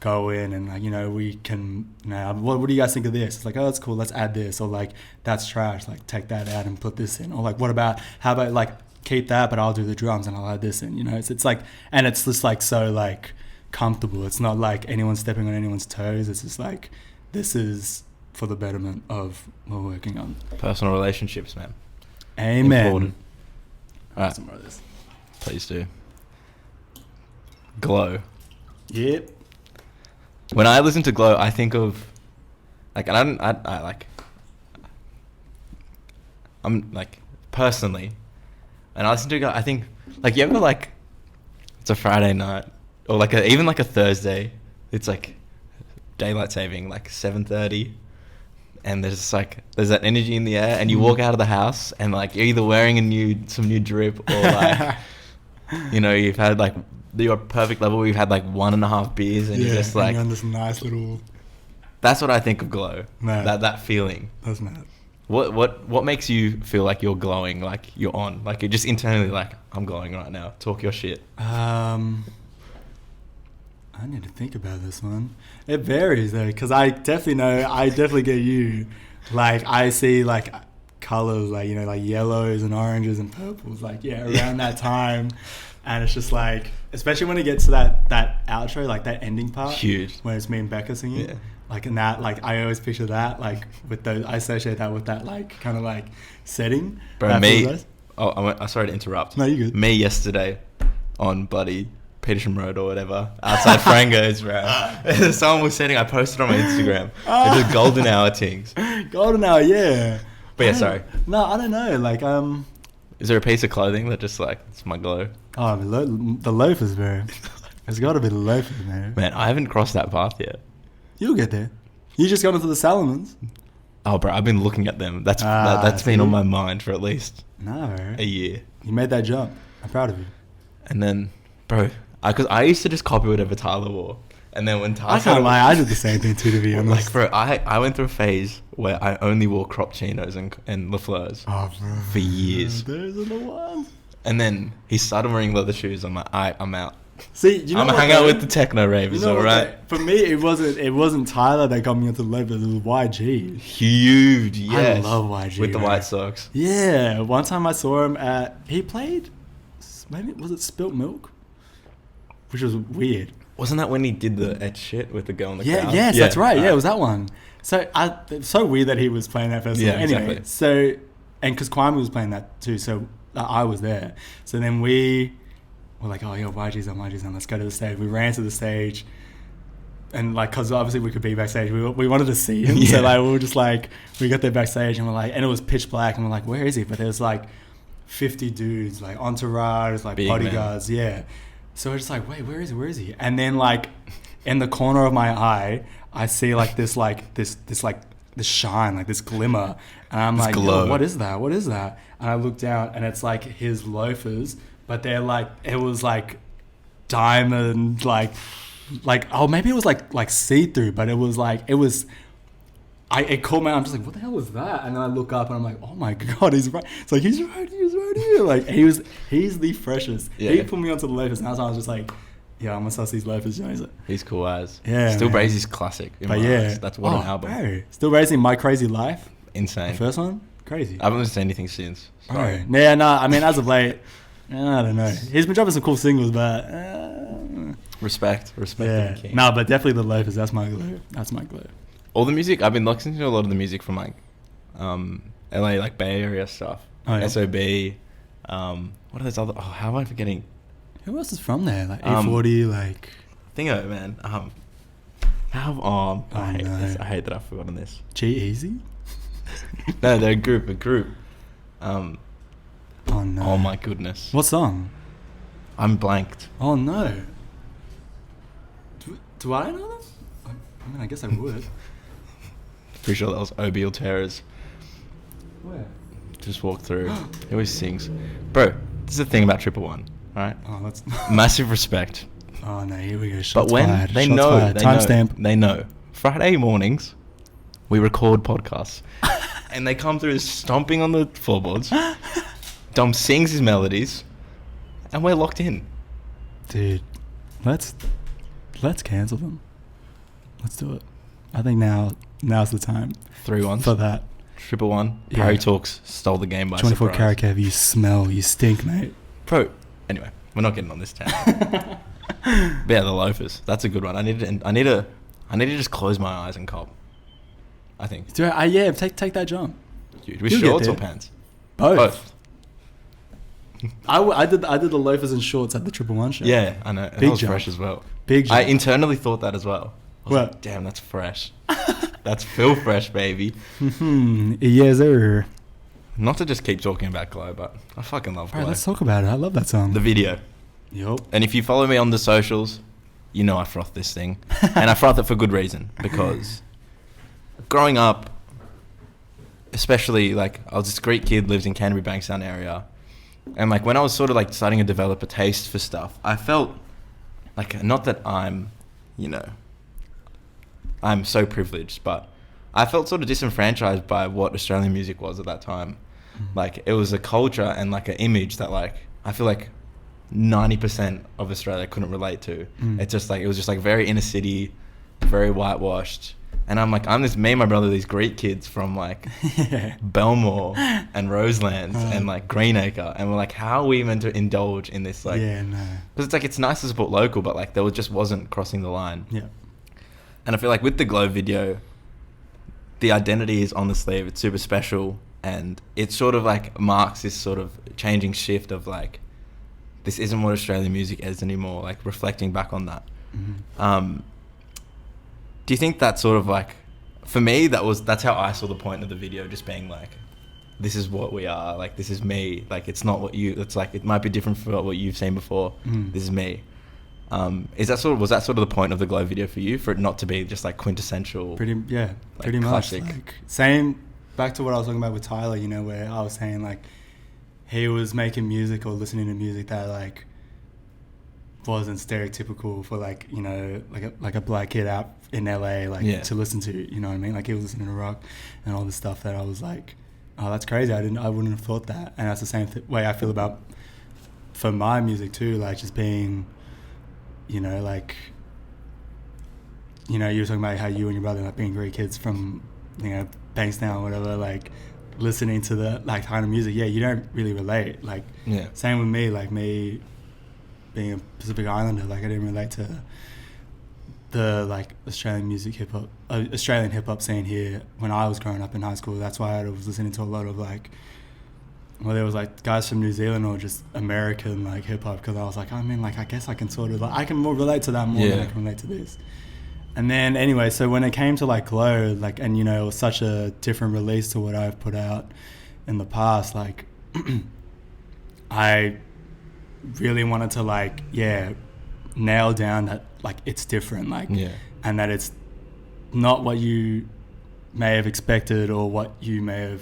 go in and like, we can what do you guys think of this? It's like, oh, that's cool, let's add this, or like that's trash, like take that out and put this in, or like how about like keep that but I'll do the drums and I'll add this in. It's like, and it's just like so like comfortable. It's not like anyone stepping on anyone's toes. It's just like this is for the betterment of what we're working on. Personal relationships, man. Amen. Important. All right. Some more of this. Please do. Glow. Yep. When I listen to Glow, I think of like, and I'm like personally, and I listen to Glow, I think like you ever like it's a Friday night or like even like a Thursday, it's like daylight saving, like 7:30, and there's that energy in the air, and you walk out of the house and like you're either wearing some new drip or like you've had like your perfect level where you've had like 1.5 beers and you're just like, and you're on this nice little. That's what I think of Glow. No. That feeling. That's mad. What makes you feel like you're glowing, like you're on, like you're just internally like, I'm glowing right now, talk your shit? I need to think about this one. It varies though, because I definitely get you. Like I see like colors, like like yellows and oranges and purples, like around that time. And it's just like, especially when it gets to that outro, like that ending part, huge, when it's me and Becca singing, like in that, like I always picture that, like with those, I associate that with that like kind of like setting. Bro, I'm sorry to interrupt. No, you good. Me yesterday on bloody Petersham Road or whatever, outside Frango's, bro. Someone was setting, I posted on my Instagram. It's a golden hour things. Golden hour, yeah. But yeah, sorry. No, I don't know. Like, is there a piece of clothing that just like, it's my glow? Oh, the loafers, bro. It's got to be the loafers, man. Man, I haven't crossed that path yet. You'll get there. You just got into the Salomons. Oh, bro, I've been looking at them. That's been on my mind for at least a year. You made that jump. I'm proud of you. And then, bro, Because I used to just copy whatever Tyler wore. And then when Tyler... I can't lie, I did the same thing too, to be honest. Like, bro, I went through a phase where I only wore crop chinos and LaFleurs for years. Those are the ones. And then he started wearing leather shoes. I'm like, I'm out. See, you know I'm hang out with the techno ravers, alright? For me, it wasn't Tyler that got me into the loafers. It was YG. Huge, yes. I love YG. With the white socks. Yeah, one time I saw him at... He played... Maybe, was it Spilt Milk? Which was weird. Wasn't that when he did the etch shit with the girl in the crowd? Yes, that's right. Yeah, it was that one. So it's so weird that he was playing that festival. Yeah, anyway, exactly. so... And because Kwame was playing that too, so I was there. So then we... We're like, oh, yo, YG's on, let's go to the stage. We ran to the stage, and like, cause obviously we could be backstage. We wanted to see him, so like we were just like, we got there backstage, and we're like, and it was pitch black, and we're like, where is he? But there's like 50 dudes, like entourage, like big bodyguards, yeah. So we're just like, wait, where is he? And then like, in the corner of my eye, I see like this shine, like this glimmer, and I'm like, yo, what is that? And I look down, and it's like his loafers. But they're like, it was like diamond, like, oh, maybe it was like see-through, but it was like, it caught me out. I'm just like, what the hell was that? And then I look up and I'm like, oh my God, he's right. It's like, he's right here. Like, he's the freshest. Yeah. He put me onto the loafers, and I was just like, yeah, I'm gonna suss these loafers. You know, he's cool as. Yeah. Still Brazy's classic. But yeah. That's what an album. Bro. Still Brazy, My Crazy Life. Insane. The first one? Crazy. I haven't listened to anything since. Sorry. Yeah, no, I mean, as of late, I don't know. He's been dropping some cool singles, but... Respect the king. No, but definitely the loafers. That's my glue. All the music, I've been listening to a lot of the music from like LA, like Bay Area stuff. Oh, yeah. SOB. What are those other... Oh, how am I forgetting? Who else is from there? Like A40, like... Thingo, man. I hate that I've forgotten this. G-Eazy? No, they're a group. Oh no! Oh my goodness! What song? I'm blanked. Oh no! Do I know them? I mean, I guess I would. Pretty sure that was Obiel Terrors. Where? Just walk through. He always sings. Bro, this is the thing about Triple One, alright? Oh, that's... Massive respect. Oh no, here we go. Shots but when fired. they Shots know, fired. Timestamp. They know. Friday mornings, we record podcasts. And they come through stomping on the floorboards. Dom sings his melodies, and we're locked in. Dude, let's cancel them. Let's do it. I think now's the time. 3-1 for that. Triple One. Parry Talks stole the game by 24 surprise. karat Kev, you smell, you stink, mate. Bro, anyway, we're not getting on this tangent. But yeah, the loafers. That's a good one. I need to just close my eyes and cop. I think. Yeah, take that jump. Dude, with shorts or pants? Both. I did the loafers and shorts at the Triple One show. Yeah, I know. That was fresh as well. Big jump. I internally thought that as well. I was what? Like, damn, that's fresh. That's Phil fresh, baby. Yes, sir. Not to just keep talking about Glow, but I fucking love Glow. Right, let's talk about it. I love that song. The video. Yup. And if you follow me on the socials, you know I froth this thing. And I froth it for good reason. Because growing up, especially, like, I was this Greek kid, lives in Canterbury Bankstown area. And, like, when I was sort of, like, starting to develop a taste for stuff, I felt, like, not that I'm so privileged, but I felt sort of disenfranchised by what Australian music was at that time. Like, it was a culture and, like, an image that, like, I feel like 90% of Australia couldn't relate to. It's just, like, it was just, like, very inner city, very whitewashed. And I'm like, me and my brother, these Greek kids from, like, Belmore and Roselands and, like, Greenacre. And we're like, how are we meant to indulge in this, like... Yeah, no. Because it's, like, it's nice to support local, but, like, there just wasn't crossing the line. Yeah. And I feel like with the Glow video, the identity is on the sleeve. It's super special. And it sort of, like, marks this sort of changing shift of, like, this isn't what Australian music is anymore, like, reflecting back on that. Do you think that sort of, like, for me, that's how I saw the point of the video, just being like, this is what we are, like, this is me, like, it's not what it's like, it might be different from what you've seen before, this is me. Was that sort of the point of the Glow video for you, for it not to be just, like, quintessential? Pretty much. Classic. Like, same, back to what I was talking about with Tyler, you know, where I was saying, like, he was making music or listening to music that, like, wasn't stereotypical for like, you know, like a black kid out in LA like to listen to, you know what I mean? Like he was listening to rock and all this stuff that I was like, oh, that's crazy. I wouldn't have thought that. And that's the same way I feel about for my music too, like just being, you know, like, you know, you were talking about how you and your brother like being Greek kids from, you know, Bankstown or whatever, like listening to the like kind of music. Yeah, you don't really relate. Like same with me, like me being a Pacific Islander, like I didn't relate to the like Australian hip hop scene here when I was growing up in high school. That's why I was listening to a lot of like, well, there was like guys from New Zealand or just American like hip hop, because I was like, I mean, like I guess I can sort of like I can more relate to that more than I can relate to this. And then anyway, so when it came to like Glow, like, and you know, it was such a different release to what I've put out in the past, like I really wanted to like nail down that like it's different, like and that it's not what you may have expected or what you may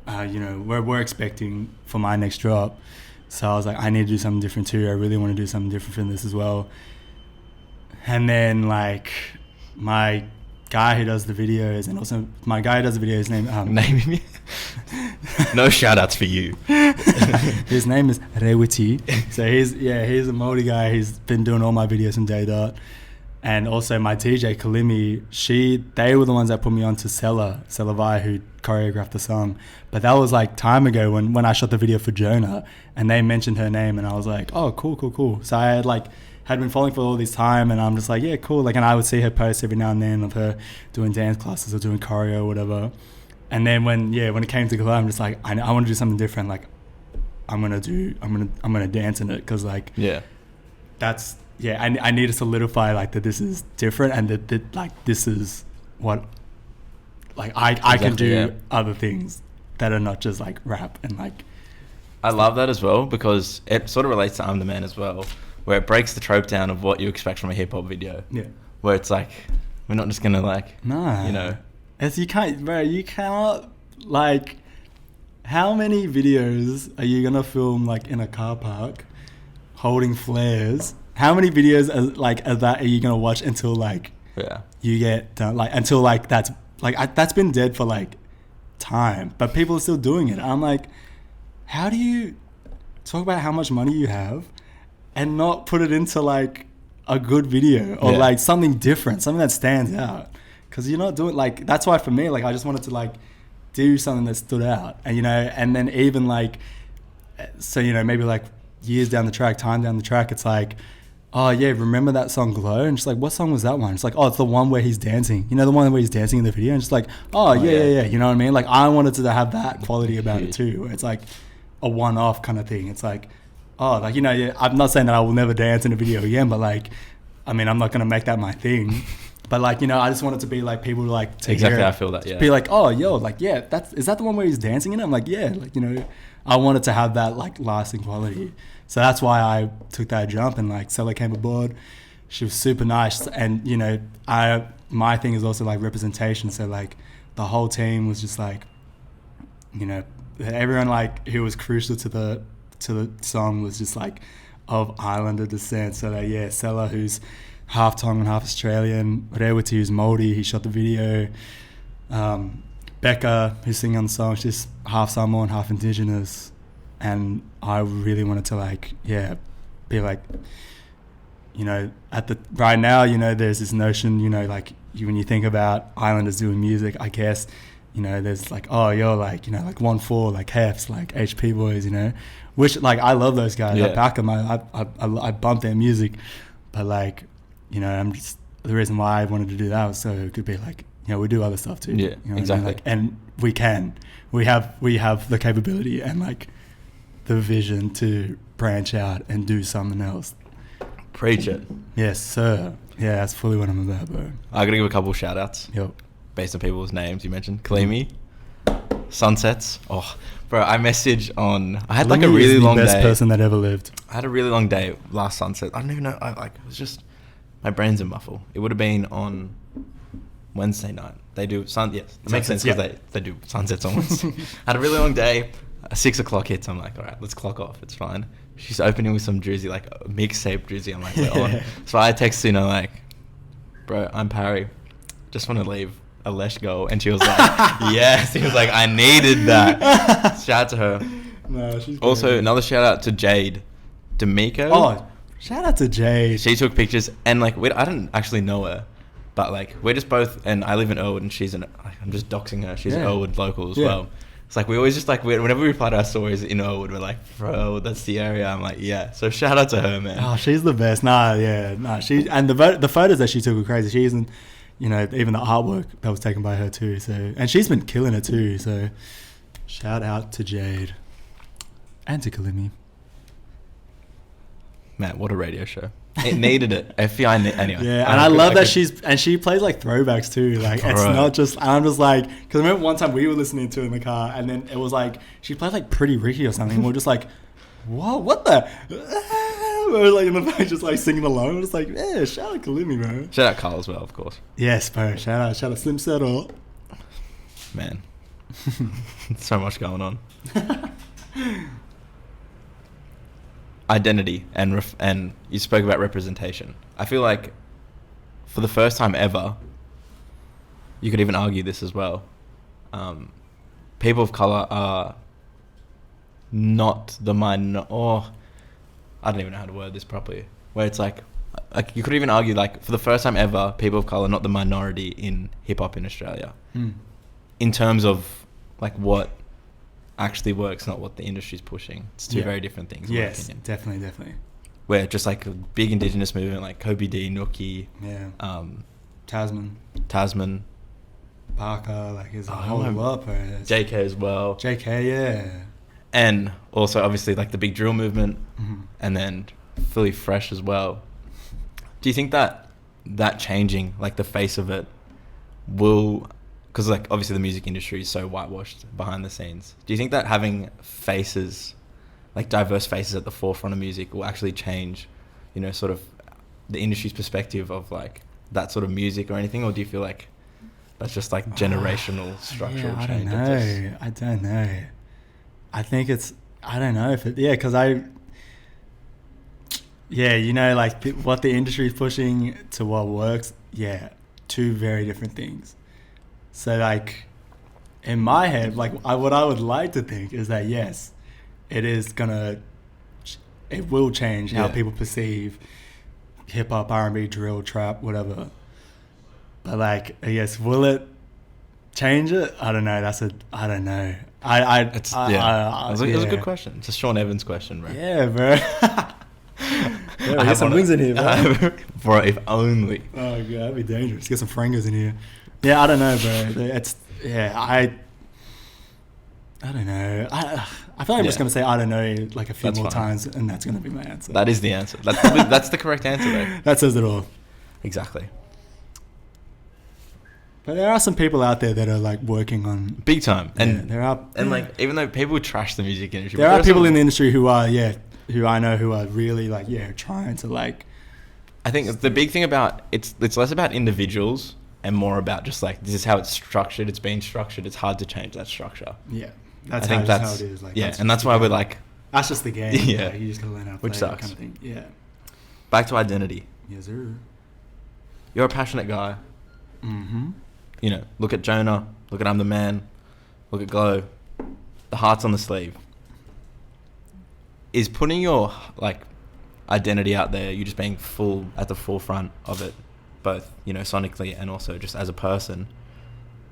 have you know we're expecting for my next drop. So I was like, I need to do something different too. I really want to do something different from this as well. And then like my guy who does the videos, and also my guy who does the videos name naming me. No shout outs for you. His name is Rewiti. So he's a Māori guy. He's been doing all my videos from day dot. And also my DJ Kalimi, they were the ones that put me on to Sella Vai, who choreographed the song. But that was like time ago when I shot the video for Jonah, and they mentioned her name, and I was like, oh, cool. So I had been following for all this time, and I'm just like, yeah, cool. Like, and I would see her posts every now and then of her doing dance classes or doing choreo or whatever. And then when it came to Glow, I'm just like, I want to do something different. Like, I'm gonna dance in it, because like that's I need to solidify like that this is different, and that like this is what like I can do other things that are not just like rap. And like I love that as well, because it sort of relates to I'm the Man as well, where it breaks the trope down of what you expect from a hip hop video. Yeah. Where it's like, we're not just gonna like, you know. As you cannot like, how many videos are you gonna film like in a car park holding flares? How many videos of that are you gonna watch until like you get done, like until like that's been dead for like time, but people are still doing it. I'm like, how do you talk about how much money you have and not put it into like a good video or like something different, something that stands out? Because you're not doing like, that's why for me, like I just wanted to like do something that stood out, and you know, and then even like, so you know, maybe like years down the track, time down the track, it's like, oh yeah, remember that song Glow? And just like, what song was that one? It's like, oh, it's the one where he's dancing, you know, the one where he's dancing in the video. And just like, oh yeah, you know what I mean? Like I wanted to have that quality about it too, where it's like a one-off kind of thing. It's like, oh, like, you know, I'm not saying that I will never dance in a video again, but like, I mean, I'm not gonna make that my thing. But like, you know, I just want it to be like people like to exactly hear it, I feel that, be like, oh yo, like is that the one where he's dancing in it? I'm like, yeah, like, you know, I wanted to have that like lasting quality. So that's why I took that jump, and like Sella came aboard. She was super nice, and you know, my thing is also like representation. So like the whole team was just like, you know, everyone like who was crucial to the song was just like of Islander descent. So like, Sella, who's half Tongan, half Australian. Rewiti, who's Māori, he shot the video. Becca, who's singing on the song, she's half Samoan, half Indigenous. And I really wanted to like, be like, you know, right now, you know, there's this notion, you know, like when you think about Islanders doing music, I guess, you know, there's like, oh, you're like, you know, like 1-4, like Hefs, like HP Boys, you know, which like, I love those guys. I back them. I bump their music, but like, you know, the reason why I wanted to do that was so it could be like, you know, we do other stuff too. Yeah, you know exactly. Like, and we have the capability and like the vision to branch out and do something else. Preach it. Yes, sir. Yeah, that's fully what I'm about, bro. I gotta give a couple of shout outs. Yep. Based on people's names you mentioned. Kalimi, Sunsets. Oh, bro, I had like a really long day. Best person that ever lived. I had a really long day last sunset. I don't even know. It was just, my brain's in muffle. It would have been on Wednesday night. They do it makes sense because they do sunsets on Wednesday. Had a really long day. 6 o'clock hits. I'm like, all right, let's clock off. It's fine. She's opening with some drizzy, like a mixtape drizzy. I'm like, we're on. So I text Suna like, bro, I'm Parry. Just want to leave a Lesh go. And she was like, yes. He was like, I needed that. Shout out to her. No, she's also, great. another shout out to Jade D'Amico. Oh, shout out to Jade. She took pictures, and like I didn't actually know her, but like we're just both, and I live in Elwood, and she's I'm just doxing her. She's an Elwood local as well. It's like we always just like whenever we reply to our stories in Elwood, we're like, bro, that's the area. I'm like, yeah. So shout out to her, man. Oh, she's the best. She and the photos that she took were crazy. She isn't, even the artwork that was taken by her too. So, and she's been killing it too. So, shout out to Jade and to Kalimi. Man, what a radio show. It needed it. FBI anyway. Yeah, and I love that she plays like throwbacks too. Like it's not just. And I'm just like, because I remember one time we were listening to it in the car, and then it was like she played like Pretty Ricky or something. And we're just like, whoa, what the? We were like in the back just like singing along. We're just like, yeah, shout out Kalimi, bro. Shout out Carl as well, of course. Yes, bro. Shout out Slim Settle. Man, so much going on. Identity and you spoke about representation. I feel like for the first time ever, you could even argue this as well. People of color are not the I don't even know how to word this properly. Where it's like you could even argue like for the first time ever, people of color are not the minority in hip hop in Australia. In terms of like what actually works, not what the industry's pushing. It's two very different things. Yes, definitely. Where just like a big indigenous movement like Kobe D, Nookie, Tasman, Parker, like there's a whole lot. JK as well. JK, yeah. And also obviously like the big drill movement, and then Philly Fresh as well. Do you think that changing like the face of it will? Because like obviously the music industry is so whitewashed behind the scenes. Do you think that having faces, like diverse faces at the forefront of music, will actually change, sort of the industry's perspective of like that sort of music or anything? Or do you feel like that's just like generational structural change? I don't know. I think I don't know if it, because like what the industry is pushing to what works, two very different things. So, like, in my head, like, what I would like to think is that, yes, it will change how people perceive hip-hop, R&B, drill, trap, whatever. But, like, I guess, will it change it? I don't know. I don't know. It was a good question. It's a Sean Evans question, bro. Yeah, bro. I have some wings in here, bro. Bro, if only. Oh, God, that'd be dangerous. Get some frangos in here. Yeah, I don't know, bro. I don't know. I feel like I'm just going to say I don't know like a few more times, and that's going to be my answer. That is the answer. That's the correct answer, though. That says it all. Exactly. But there are some people out there that are like working on... Big time. And there are... And like, even though people trash the music industry... There are people in the industry who are, who I know who are really like, trying to like... I think the big thing about... It's less about individuals... and more about just like, this is how it's structured, it's been structured, it's hard to change that structure. Yeah. That's how it is. Like, and that's why we're like... That's just the game. Yeah. Like, you just gotta learn how to play which sucks. Kind of thing. Yeah. Back to identity. Yes, sir. You're a passionate guy. Mm-hmm. Look at Jonah, look at I'm the Man, look at Glow. The heart's on the sleeve. Is putting your like identity out there, you just being full at the forefront of it, both, sonically and also just as a person.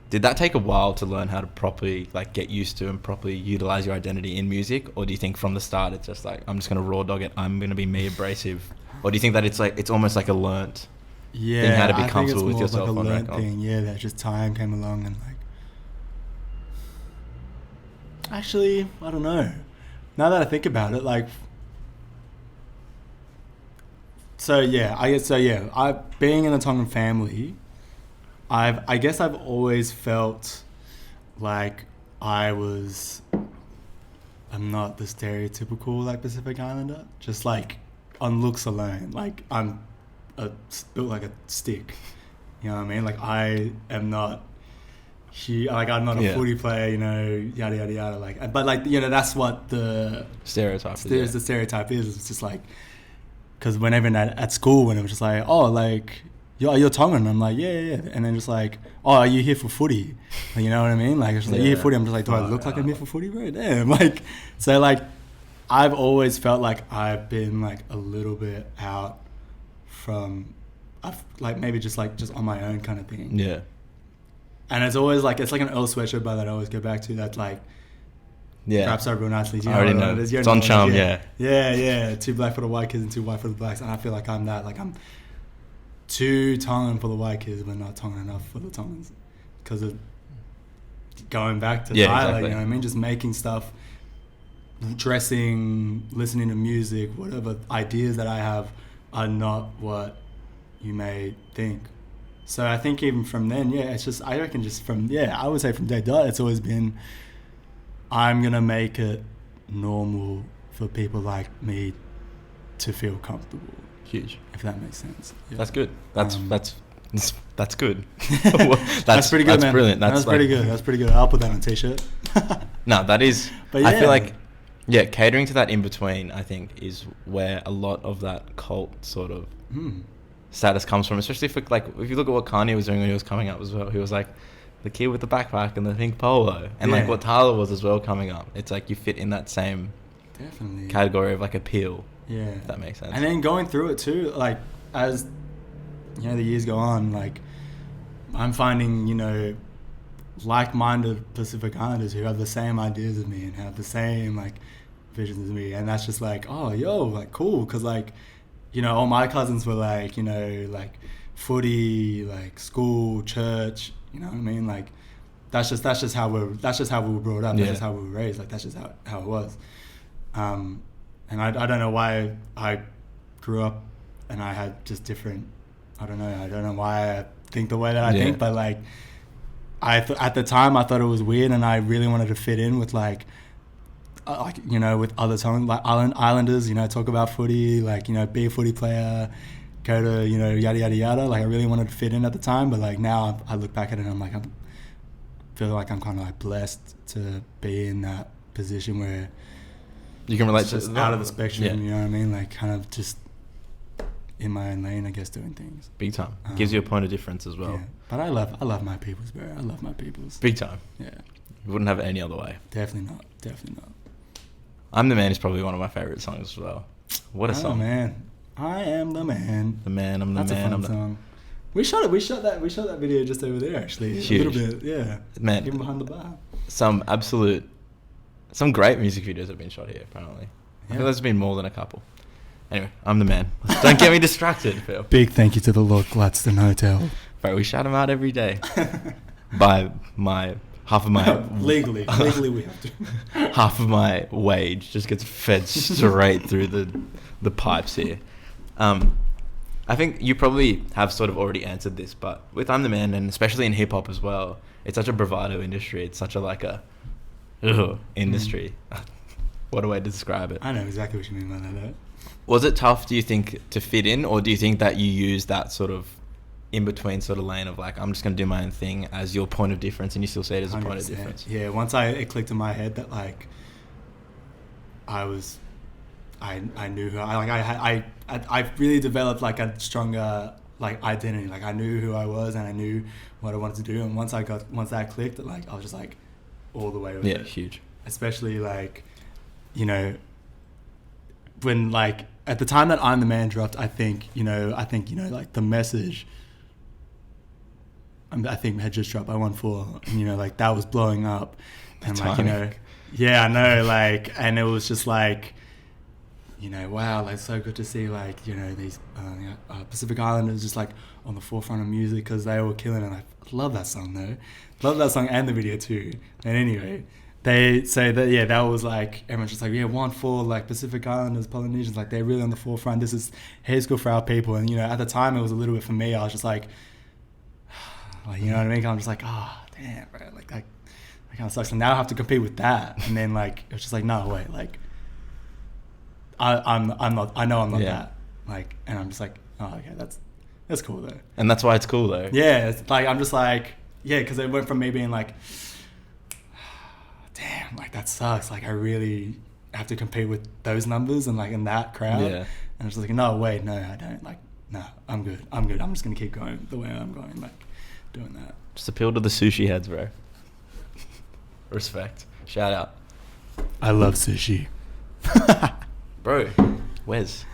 Did that take a while to learn how to properly like get used to and properly utilize your identity in music? Or do you think from the start it's just like, I'm just going to raw dog it, I'm going to be me, abrasive? Or do you think that it's almost like a learnt thing, how to be comfortable with yourself on record? That just time came along and like... Actually, I don't know. Now that I think about it, like... I being in a Tongan family, I guess I've always felt like I'm not the stereotypical like Pacific Islander, just like on looks alone. Like I'm built like a stick, you know what I mean? Like I am not I'm not a Yeah. footy player, you know, yada yada yada. Like, but like, you know, that's what the Stereotype. the stereotype is. It's just like, because whenever at school, when it was just like, oh, like, you're Tongan, I'm like, yeah, and then just like, oh, are you here for footy? Like, you know what I mean? Like, it's just like, you here for footy? I'm just like, do I look like I'm here for footy, bro? Damn, like, so like, I've always felt like I've been like a little bit out from, like maybe just on my own kind of thing. Yeah. And it's always like, it's like an Earl Sweatshirt bar that I always go back to. That like, Yeah. raps over real nicely. Do you I already what know. it is? It's on Charm, yeah. Yeah. 2 black for the white kids and 2 white for the blacks. And I feel like I'm that. Like, I'm too Tongan for the white kids, but not Tongan enough for the Tongans. Because of going back to Tyler, exactly. you know what I mean? Just making stuff, dressing, listening to music, whatever ideas that I have are not what you may think. So I think even from then, it's just, I reckon just from, I would say from day dot, it's always been, I'm going to make it normal for people like me to feel comfortable. Huge. If that makes sense. Yeah. That's good. That's good. That's pretty good, that's man. Brilliant. That's pretty good. That's pretty good. I'll put that on a t-shirt. No, that is. But I feel like, catering to that in between, I think, is where a lot of that cult sort of status comes from. Especially if you look at what Kanye was doing when he was coming up as well. He was like the kid with the backpack and the pink polo, and like what Tyler was as well coming up. It's like you fit in that same category of like appeal. Yeah, if that makes sense. And then going through it too, like as you know, the years go on, like I'm finding, you know, like-minded Pacific Islanders who have the same ideas as me and have the same like visions as me, and that's just like, oh, yo, like cool, because like, you know, all my cousins were like, you know, like footy, like school, church, you know what I mean? Like that's just how we were brought up. That's just how we were raised. Like that's just how it was. And I don't know why I grew up and I had just different, I don't know why I think the way that I think, but like at the time I thought it was weird, and I really wanted to fit in with like you know, with other Tongan, like Islanders, you know, talk about footy, like, you know, be a footy player, go to, you know, yada yada yada. Like I really wanted to fit in at the time, but like now I look back at it and I'm like, I feel like I'm kind of like blessed to be in that position where you can relate to out of the spectrum, you know what I mean? Like kind of just in my own lane, I guess, doing things. Big time. Gives you a point of difference as well. Yeah. But I love my peoples, bro. I love my peoples. Big time. Yeah. You wouldn't have it any other way. Definitely not. I'm the Man is probably one of my favorite songs as well. What a song. Man. I am the man. The man, I'm the That's man. That's a fun song. We shot that video just over there, actually. Huge. A little bit, yeah. Man. Even behind the bar. Some great music videos have been shot here, apparently. I feel there's been more than a couple. Anyway, I'm the man. Don't get me distracted, Phil. Big thank you to the Lord Gladstone Hotel. Bro, we shout him out every day. By half of my... Legally we have to. Half of my wage just gets fed straight through the pipes here. I think you probably have sort of already answered this, but with I'm the Man, and especially in hip-hop as well, it's such a bravado industry. It's such a like a... industry. What a way to describe it. I know exactly what you mean by that. Was it tough, do you think, to fit in, or do you think that you use that sort of in-between sort of lane of like, I'm just going to do my own thing as your point of difference, and you still see it as a point of difference? Yeah, once it clicked in my head that like I knew who I really developed like a stronger like identity. Like I knew who I was and I knew what I wanted to do, and once that clicked, like I was just like all the way with it. Yeah, huge. Especially like, you know, when like at the time that I'm the Man dropped, I think like the message I think had just dropped by 1-4, and you know, like that was blowing up, and like, you know, I know, like, and it was just like, you know, wow, like so good to see like, you know, these Pacific Islanders just like on the forefront of music, because they were killing it. I love that song though, and the video too. And anyway, they say that that was like, everyone's just like 1-4, like Pacific Islanders, Polynesians, like they're really on the forefront. This is hate school for our people. And you know, at the time it was a little bit for me. I was just like you know what I mean? I'm just like, damn, bro, like that kind of sucks. And now I have to compete with that. And then like it's just like, no, wait, like I'm not that. Like, and I'm just like, oh, okay, that's cool though. And that's why it's cool though. Yeah, it's like I'm just like, yeah, because it went from me being like, damn, like that sucks. Like I really have to compete with those numbers and like in that crowd. Yeah. And it's like, no, wait, no, I don't. Like, no, I'm good. I'm just gonna keep going the way I'm going, like doing that. Just appeal to the sushi heads, bro. Respect. Shout out. I love sushi. Bro, Wes.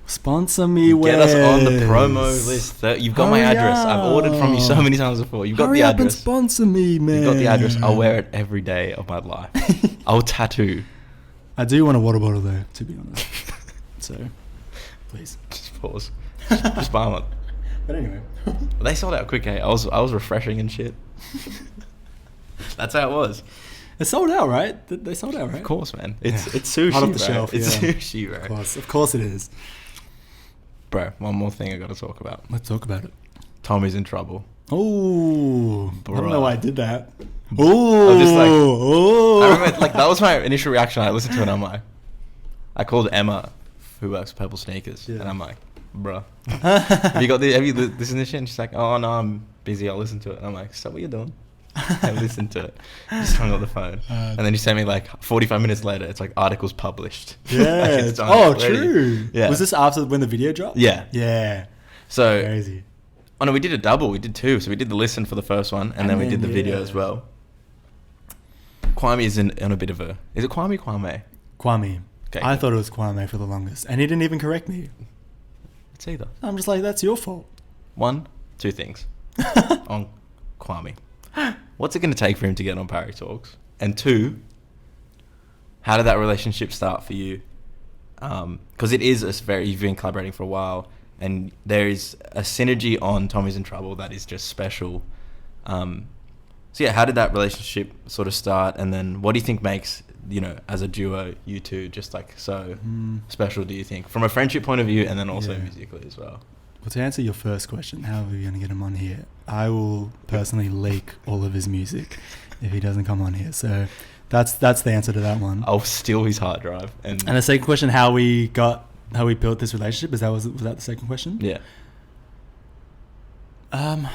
Sponsor me, Wes. Get us on the promo list. You've got my address. I've ordered from you so many times before. You've got Hurry the up and address. sponsor me, man. You've got the address. I'll wear it every day of my life. I'll tattoo. I do want a water bottle though, to be honest. So, please. Just pause. Just buy one. But anyway. They sold out quick, eh? I was refreshing and shit. That's how it was. It sold out, right? They sold out, right? Of course, man. It's sushi, Hot off the bro. shelf, It's yeah. sushi, bro. Of course it is. Bro, one more thing I got to talk about. Let's talk about it. Tommy's in trouble. Oh, I don't know Bruh. why I did that. Oh, I was just like- oh. I remember, like, that was my initial reaction. I listened to it and I'm like, I called Emma, who works at Purple Sneakers, Yeah. and I'm like, bruh, have you listened to this shit? And she's like, oh no, I'm busy, I'll listen to it. And I'm like, so what are you doing? I listened to it. Just hung up the phone. And then you sent me like 45 minutes later, it's like articles published. Yeah. Like, it's done, Oh, it's ready. true. Yeah. Was this after when the video dropped? Yeah. Yeah. So, Crazy. oh no, we did a double. We did two. So we did the listen for the first one, and then we did the video yeah. as well. Kwame is on a bit of a... Is it Kwame? Kwame. Okay. I thought it was Kwame for the longest, and he didn't even correct me. It's either. I'm just like, that's your fault. One, two things. On Kwame. What's it going to take for him to get on Parry Talks? And two, how did that relationship start for you? Because it is you've been collaborating for a while, and there is a synergy on Tommy's in Trouble that is just special. So yeah, how did that relationship sort of start? And then what do you think makes, as a duo, you two just like so special, do you think? From a friendship point of view, and then also musically as well. Well, to answer your first question, how are we going to get him on here? I will personally leak all of his music if he doesn't come on here. So that's the answer to that one. I'll steal his hard drive. And the second question, how we built this relationship, was that the second question? Yeah. I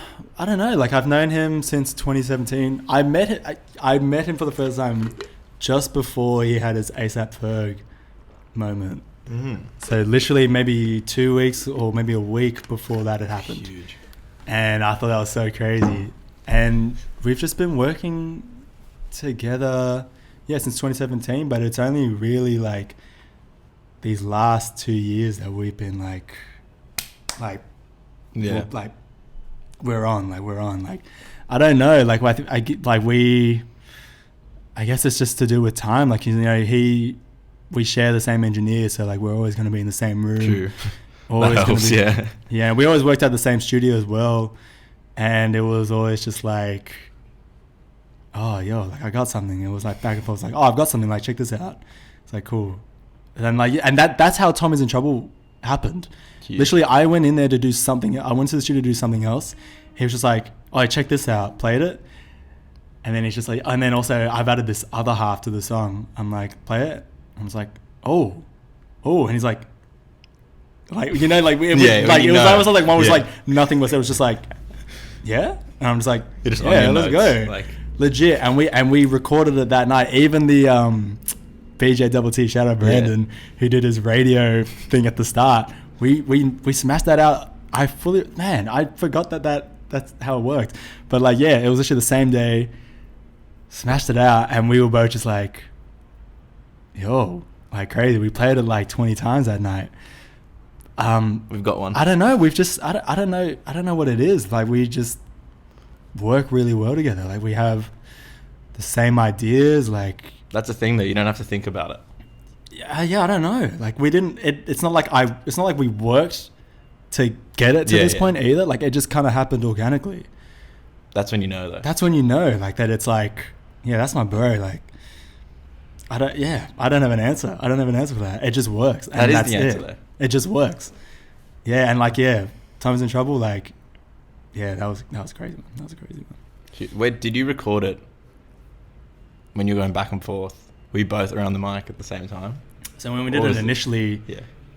don't know. Like, I've known him since 2017. I met him for the first time just before he had his ASAP Ferg moment. Mm-hmm. So literally maybe 2 weeks or maybe a week before that had happened. Huge. And I thought that was so crazy. And we've just been working together, since 2017. But it's only really like these last 2 years that we've been like, we're on. Like, I don't know. Like, I guess it's just to do with time. Like, we share the same engineer, so like we're always going to be in the same room. True. Always That helps, yeah. Yeah, we always worked at the same studio as well, and it was always just like, oh, yo, like I got something. It was like back and forth. Like, oh, I've got something. Like, check this out. It's like cool. And then that's how Tommy's in Trouble happened. Huge. Literally, I went in there to do something. I went to the studio to do something else. He was just like, oh, check this out. Played it. And then he's just like, and then also I've added this other half to the song. I'm like, play it. I was like, oh, and he's like, it was like one was like nothing was. It was just like, yeah, and I'm just like, Just yeah, on your let's notes, go, like- legit. And we recorded it that night. Even the BJ Double T, shout out Brandon, who did his radio thing at the start. We smashed that out. I forgot that's how it worked. But like, yeah, it was literally the same day. Smashed it out, and we were both just like, yo, like crazy. We played it like 20 times that night. We've got one. I don't know. I don't know what it is. Like, we just work really well together. Like, we have the same ideas. Like, That's the thing, though. You don't have to think about it. yeah, I don't know. Like, we didn't. It's not like we worked to get it to this point either. Like, it just kind of happened organically. That's when you know, though. That's when you know, like, that it's like, yeah, that's my bro. Like, I don't have an answer. I don't have an answer for that. It just works. And That is that's the answer, it. though. It just works. Yeah, and like, Tommy's in Trouble. Like, yeah, that was crazy, man. That was a crazy one. Where did you record it? When you were going back and forth, were you both around the mic at the same time? So when we did it initially,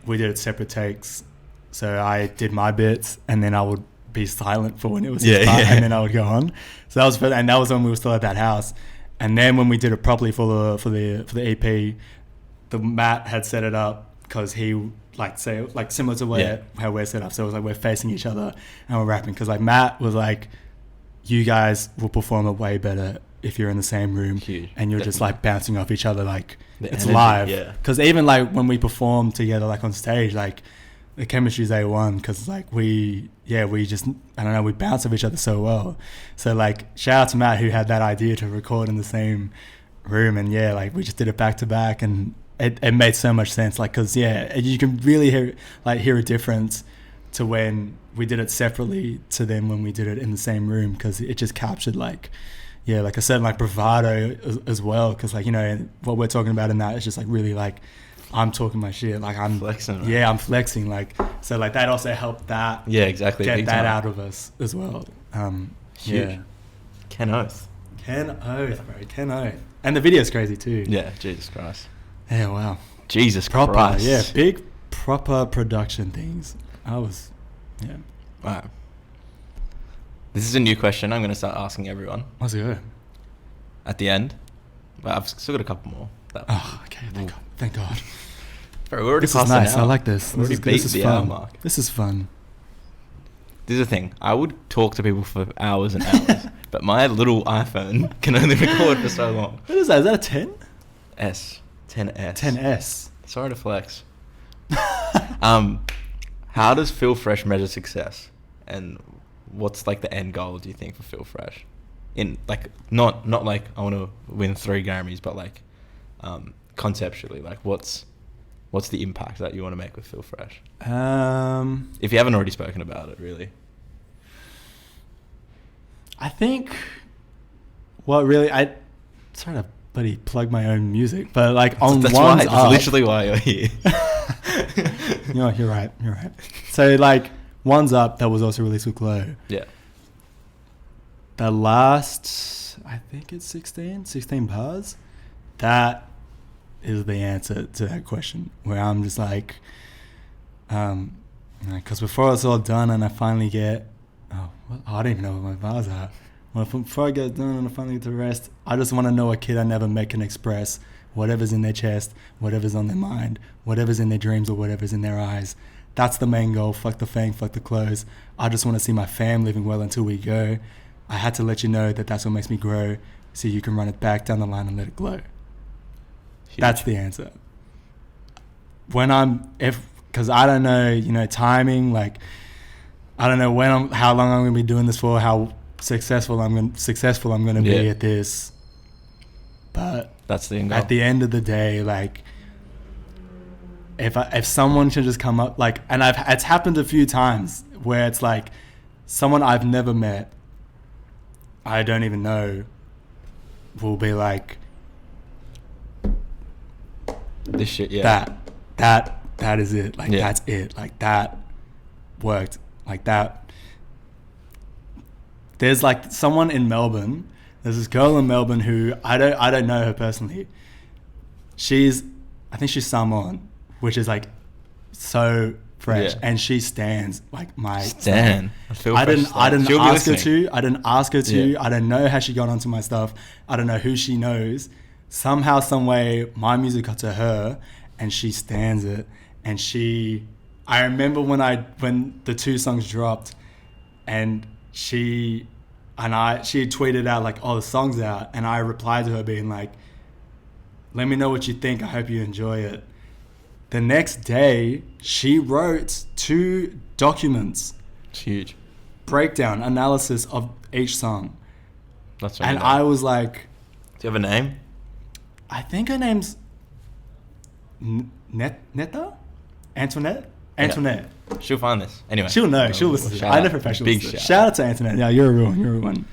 we did it separate takes. So I did my bits, and then I would be silent for when it was Yeah, his part, yeah. and then I would go on. So that was and that was when we were still at that house. And then when we did it properly for the EP, the Matt had set it up because he like similar to how we're set up. So it was like we're facing each other and we're rapping, because like Matt was like, you guys will perform it way better if you're in the same room. Huge. And you're just like bouncing off each other, like The it's energy, live. yeah. Because even like when we perform together, like on stage, like the chemistry's A1, because like we just, I don't know, we bounce off each other so well. So like shout out to Matt who had that idea to record in the same room, and yeah, like we just did it back to back, and it made so much sense, like, because yeah, you can really hear a difference to when we did it separately to then when we did it in the same room, because it just captured like a certain like bravado as well, because like, you know, what we're talking about in that is just like really like I'm talking my shit, like I'm flexing, right? Yeah, I'm flexing, like, so like that also helped that exactly get big that time. out of us as well. Huge. Ken Oath, bro, Ken Oath, and the video's crazy too. Jesus Christ, wow, Jesus proper Christ, big proper production things. Right. This is a new question I'm going to start asking everyone Let's go. at the end, but I've still got a couple more. Okay, thank God. Bro, we're already This is past nice. an hour. I like this. We already beat the hour fun. mark. This is fun. This is the thing. I would talk to people for hours and hours, but my little iPhone can only record for so long. What is that? Is that a 10? 10S. 10S. Sorry to flex. How does Feel Fresh measure success, and what's like the end goal, do you think, for Feel Fresh? In like not like I want to win 3 Grammys, but like conceptually, like what's the impact that you want to make with Feel Fresh? If you haven't already spoken about it, really. I think what really I sorry to bloody plug my own music, but like on that's One's why, Up, that's literally why you're here. you know, you're right. So like One's Up, that was also released with Glow. Yeah. The last, I think it's 16 bars. That is the answer to that question, where I'm just like, because before it's all done and I finally get, I don't even know where my bars are. Well, before I get done and I finally get to rest, I just want to know a kid I never met can express whatever's in their chest, whatever's on their mind, whatever's in their dreams, or whatever's in their eyes. That's the main goal. Fuck the fame, fuck the clothes. I just want to see my fam living well until we go. I had to let you know that that's what makes me grow, so you can run it back down the line and let it glow. Huge. That's the answer. Because I don't know, timing, like, I don't know how long I'm going to be doing this for, how successful I'm going to be at this. But that's the end goal. At the end of the day, like, if someone should just come up, like, and it's happened a few times where it's like someone I've never met, I don't even know, will be like, this shit, yeah. That is it. Like, that's it. Like, that worked. Like, that. There's like someone in Melbourne. There's this girl in Melbourne who I don't know her personally. I think she's Samoan, which is like so fresh, and she stands like my Stan. I didn't ask her to. I Yeah. I don't know how she got onto my stuff. I don't know who she knows. Somehow, some way, my music got to her, and she stands it. And I remember when the 2 songs dropped, and she had tweeted out like, "Oh, the song's out," and I replied to her being like, "Let me know what you think. I hope you enjoy it." The next day, she wrote 2 documents. It's huge. Breakdown, analysis of each song. That's what and I was like, do you have a name? I think her name's Netta? Antoinette? Antoinette. She'll find this. Anyway. She'll know. She'll listen to it. I know for a fact she'll listen to it. Shout Shout out to Antoinette. Yeah, you're a real one. You're a real one.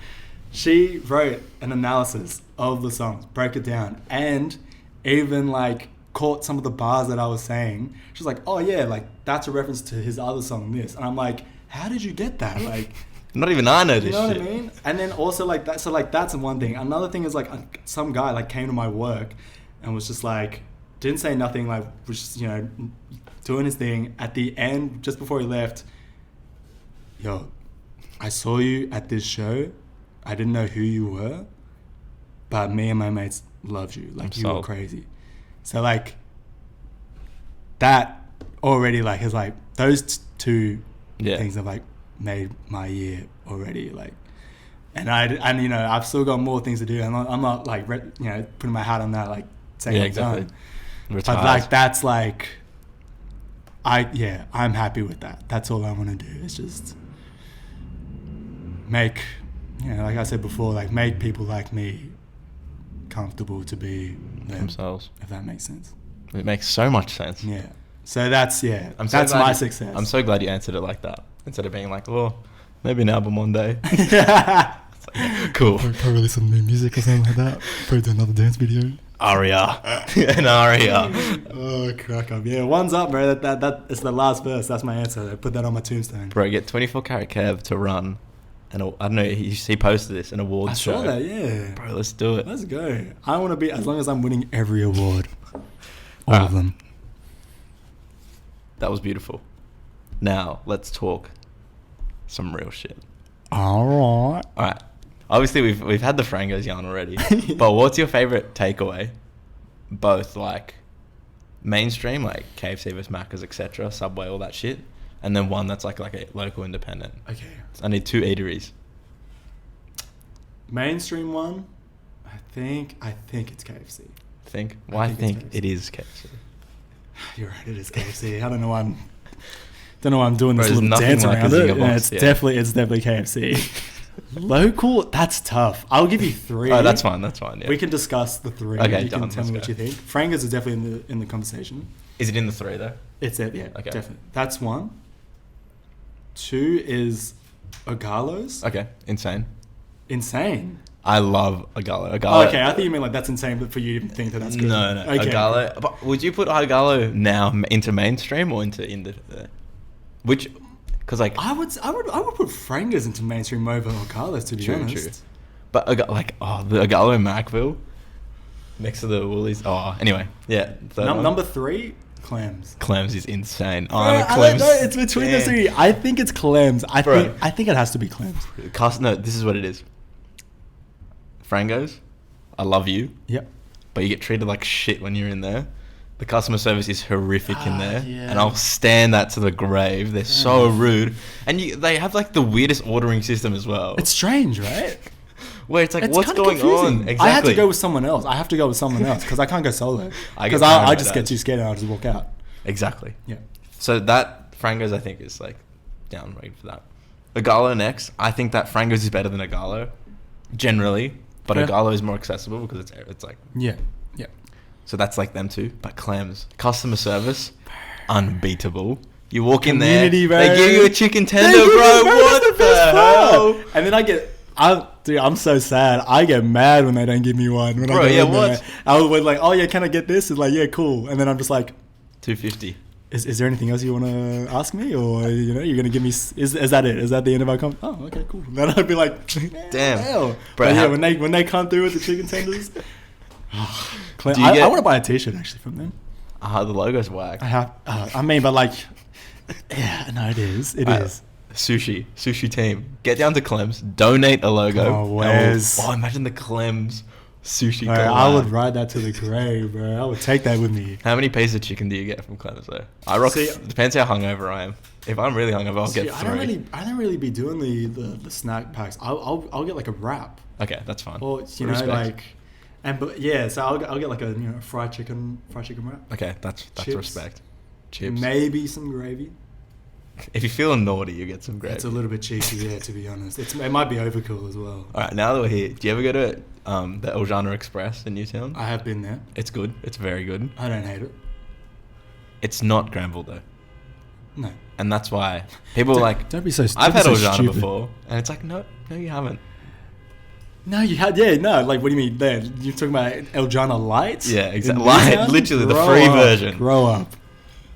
She wrote an analysis of the songs, broke it down, and even like caught some of the bars that I was saying. She's like, "Oh yeah, like that's a reference to his other song, this." And I'm like, "How did you get that?" Like, not even I know this shit. You know what I mean? And then also like that. So like that's one thing. Another thing is like some guy like came to my work and was just like, didn't say nothing, like was just, doing his thing. At the end, just before he left, yo, I saw you at this show. I didn't know who you were, but me and my mates loved you. Like, you were crazy. So, like, that already, like, is like, those two things have, like, made my year already. Like, and you know, I've still got more things to do. I'm not like, you know, putting my hat on that, like, saying I'm done. But, like, that's, like, I'm happy with that. That's all I want to do. It's just make, you know, like I said before, like, make people like me comfortable to be themselves. If that makes sense. It makes so much sense. Yeah. So that's my success. I'm so glad you answered it like that. Instead of being like, well, maybe an album one day. Like, cool. Probably release some new music or something like that. Probably do another dance video. Aria. An aria. Oh, crack up. Yeah, one's up, bro. That is the last verse. That's my answer. I put that on my tombstone. Bro, get 24 Karat Kev to run. And I don't know, he posted this, an awards show. I saw that, yeah. Bro, let's do it. Let's go. I want to be, as long as I'm winning every award. All of them. That was beautiful. Now, let's talk some real shit. All right. Obviously, we've had the Frangos yarn already. But what's your favorite takeaway? Both, like, mainstream, like KFC vs Macca's, etc., Subway, all that shit. And then one that's like a local independent. Okay. So I need 2 eateries. Mainstream one, I think it's KFC. Well, I think it is KFC. You're right, it is KFC. I don't know why I'm doing this little dance like around it. Yeah, it's definitely KFC. Local, that's tough. I'll give you 3. Oh, that's fine. Yeah. We can discuss the 3. Okay, you can tell me what you think. Franga's is definitely in the conversation. Is it in the 3 though? It's it, yeah. Okay. Definitely. That's 1. 2 is Agalo's. Okay, insane. I love Agalo. Oh, okay, I think you mean like that's insane, but for you to think that's good. No. Okay. Agalo. But would you put Agalo now into mainstream or into which? Because like I would put Franga's into mainstream over Agalo's, to be honest. True. But the Agalo in Macville next to the Woolies. Oh, anyway, yeah. Number 3. Clams is insane. I'm a Clams. No, it's between the 3. I think it's Clams. I think it has to be Clams. No, this is what it is. Frangos, I love you. Yep. But you get treated like shit when you're in there. The customer service is horrific in there, and I'll stand that to the grave. They're so rude, and they have like the weirdest ordering system as well. It's strange, right? Where it's like, what's going on? Exactly. I have to go with someone else. Because I can't go solo. Because I just get too scared and I'll just walk out. Exactly. Yeah. So that Frangos, I think, is like downrated for that. Agalo next. I think that Frangos is better than Agalo, generally, but Agalo is more accessible because it's like yeah. So that's like them too. But Clams, customer service, unbeatable. You walk in there, bro. They give you a chicken tender, bro. What the hell? And then I'm so sad. I get mad when they don't give me one. When I go what? I was like, oh yeah, can I get this? It's like, yeah, cool. And then I'm just like, $2.50. Is there anything else you want to ask me, or you're gonna give me? Is that it? Is that the end of our conversation? Oh, okay, cool. Then I'd be like, damn, hell. Bro. Yeah, when they come through with the chicken tenders, I want to buy a T-shirt actually from them. The logo's whack. But like, yeah, no, it is. It is. Sushi team, get down to Clem's, donate a logo. Imagine the Clem's sushi. Bro, I would ride that to the grave, bro. I would take that with me. How many pieces of chicken do you get from Clem's though? Depends how hungover I am. If I'm really hungover, I'll get 3. I don't really be doing the snack packs. I'll get like a wrap. Okay, that's fine. Or so I'll get like a fried chicken wrap. Okay, that's respect. Chips. Maybe some gravy. If you're feeling naughty, you get some gravy. It's a little bit cheeky, yeah, to be honest. It might be overkill as well. All right, now that we're here, do you ever go to the El Jana Express in Newtown? I have been there. It's good. It's very good. I don't hate it. It's not Granville, though. No. And that's why people are like... Don't be so stupid. I've had El Jana before, and it's like, no, you haven't. No, you had, yeah, no, like, what do you mean there? You're talking about El Jana Lights? Yeah, exactly. Light, literally, the free version. Grow up.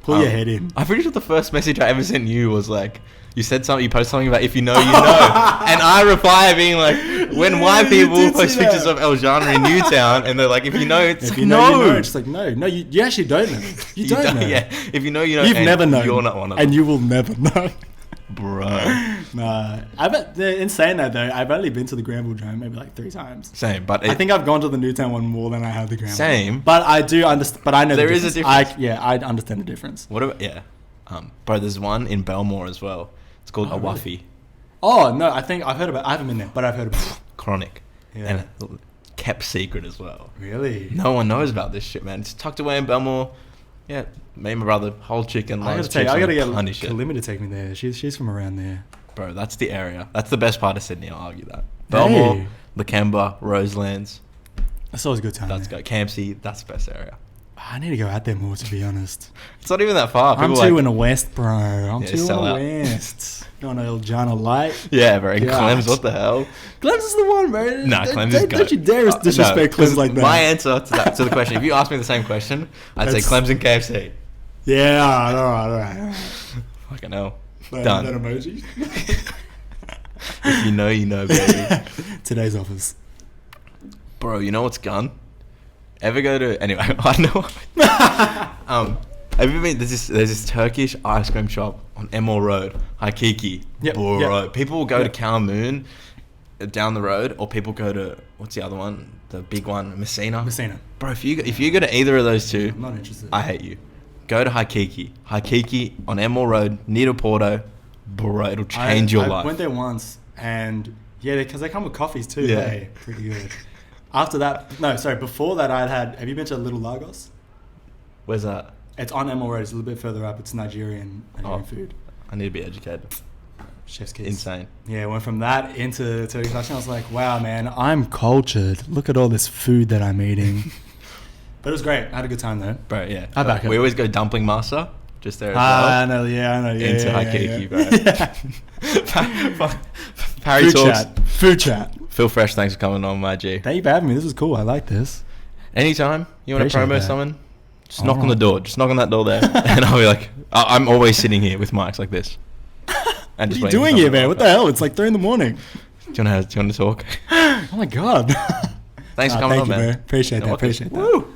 Pull your head in. I'm pretty sure the first message I ever sent you was like, you said something, you posted something about if you know, you know. And I reply being like, when white people post pictures of El Jana in Newtown, and they're like, if you know, it's like, no. It's like, no, you actually don't know. You don't know. Yeah, if you know, you know. You've never known. You're not one of them. And you will never know. bro. Nah, in saying that though, I've only been to the Granville Dome maybe like 3 times. Same, but I think I've gone to the Newtown one more than I have the Granville. Same. But I do understand. But I know there is a difference. I understand the difference. What about bro? There's one in Belmore as well. It's called a really? Waffy. Oh no, I think I've heard about. I haven't been there, but I've heard about it. Chronic. Yeah. And kept secret as well. Really? No one knows about this shit, man. It's tucked away in Belmore. Yeah, me and my brother, whole chicken. I gotta get Kalima to take me there. She's from around there. Bro, that's the area. That's the best part of Sydney. I'll argue that. Belmore, Hey. Lakemba, Roselands. That's always a good time. That's there. good. Campsie. That's the best area. I need to go out there more, to be honest. It's not even that far. I'm People too in the west, bro. I'm Yeah, too in sell the out. west. Going to El Jana Light. Yeah, bro. And God. Clem's, what the hell? Clem's is the one, bro. Nah, Clem's is Don't you dare disrespect Clem's like that. My answer to the question, if you ask me the same question, I'd say That's- Clem's and KFC. Yeah, all right. Fucking hell. That Done. emoji. If you know, you know, baby. Today's offers. Bro, you know what's gone? Ever go to... Anyway, I know. Have you been... There's this Turkish ice cream shop on Emil Road. Haikiki. Yep, Bro. yep. People will go Yep. to Kowloon down the road, or people go to... What's the other one? The big one, Messina. Bro, if you go to either of those two, I'm not interested. I hate you. Go to Haikiki. Haikiki on Emil Road, near Porto. Bro, it'll change your life. I went there once, and yeah, because they come with coffees too. Yeah. Hey, pretty good. After that, no, sorry, before that, have you been to Little Lagos? Where's that? It's on Emil Road. It's a little bit further up. It's Nigerian food. I need to be educated. Chef's kiss. Insane. Yeah, went from that into Turkish fashion. I was like, wow, man, I'm cultured. Look at all this food that I'm eating. But it was great. I had a good time though. Bro, yeah. I back it. We always go Dumpling Master. Just there as well. I know. Yeah. Into Haikiki, bro. Yeah. Parry Talks. Food chat. Feel fresh. Thanks for coming on, my G. Thank you for having me. This was cool. I like this. Anytime you want to Appreciate promo that. someone, just knock on the door. Just knock on that door there, and I'll be like, I'm always sitting here with mics like this. And What are you waiting for doing someone here, to man? walk What the up. hell? It's like 3 in the morning. Do you want to talk? Oh my god. Thanks for coming Thank on, you, man. bro. Appreciate You know that. what? Appreciate that. Woo.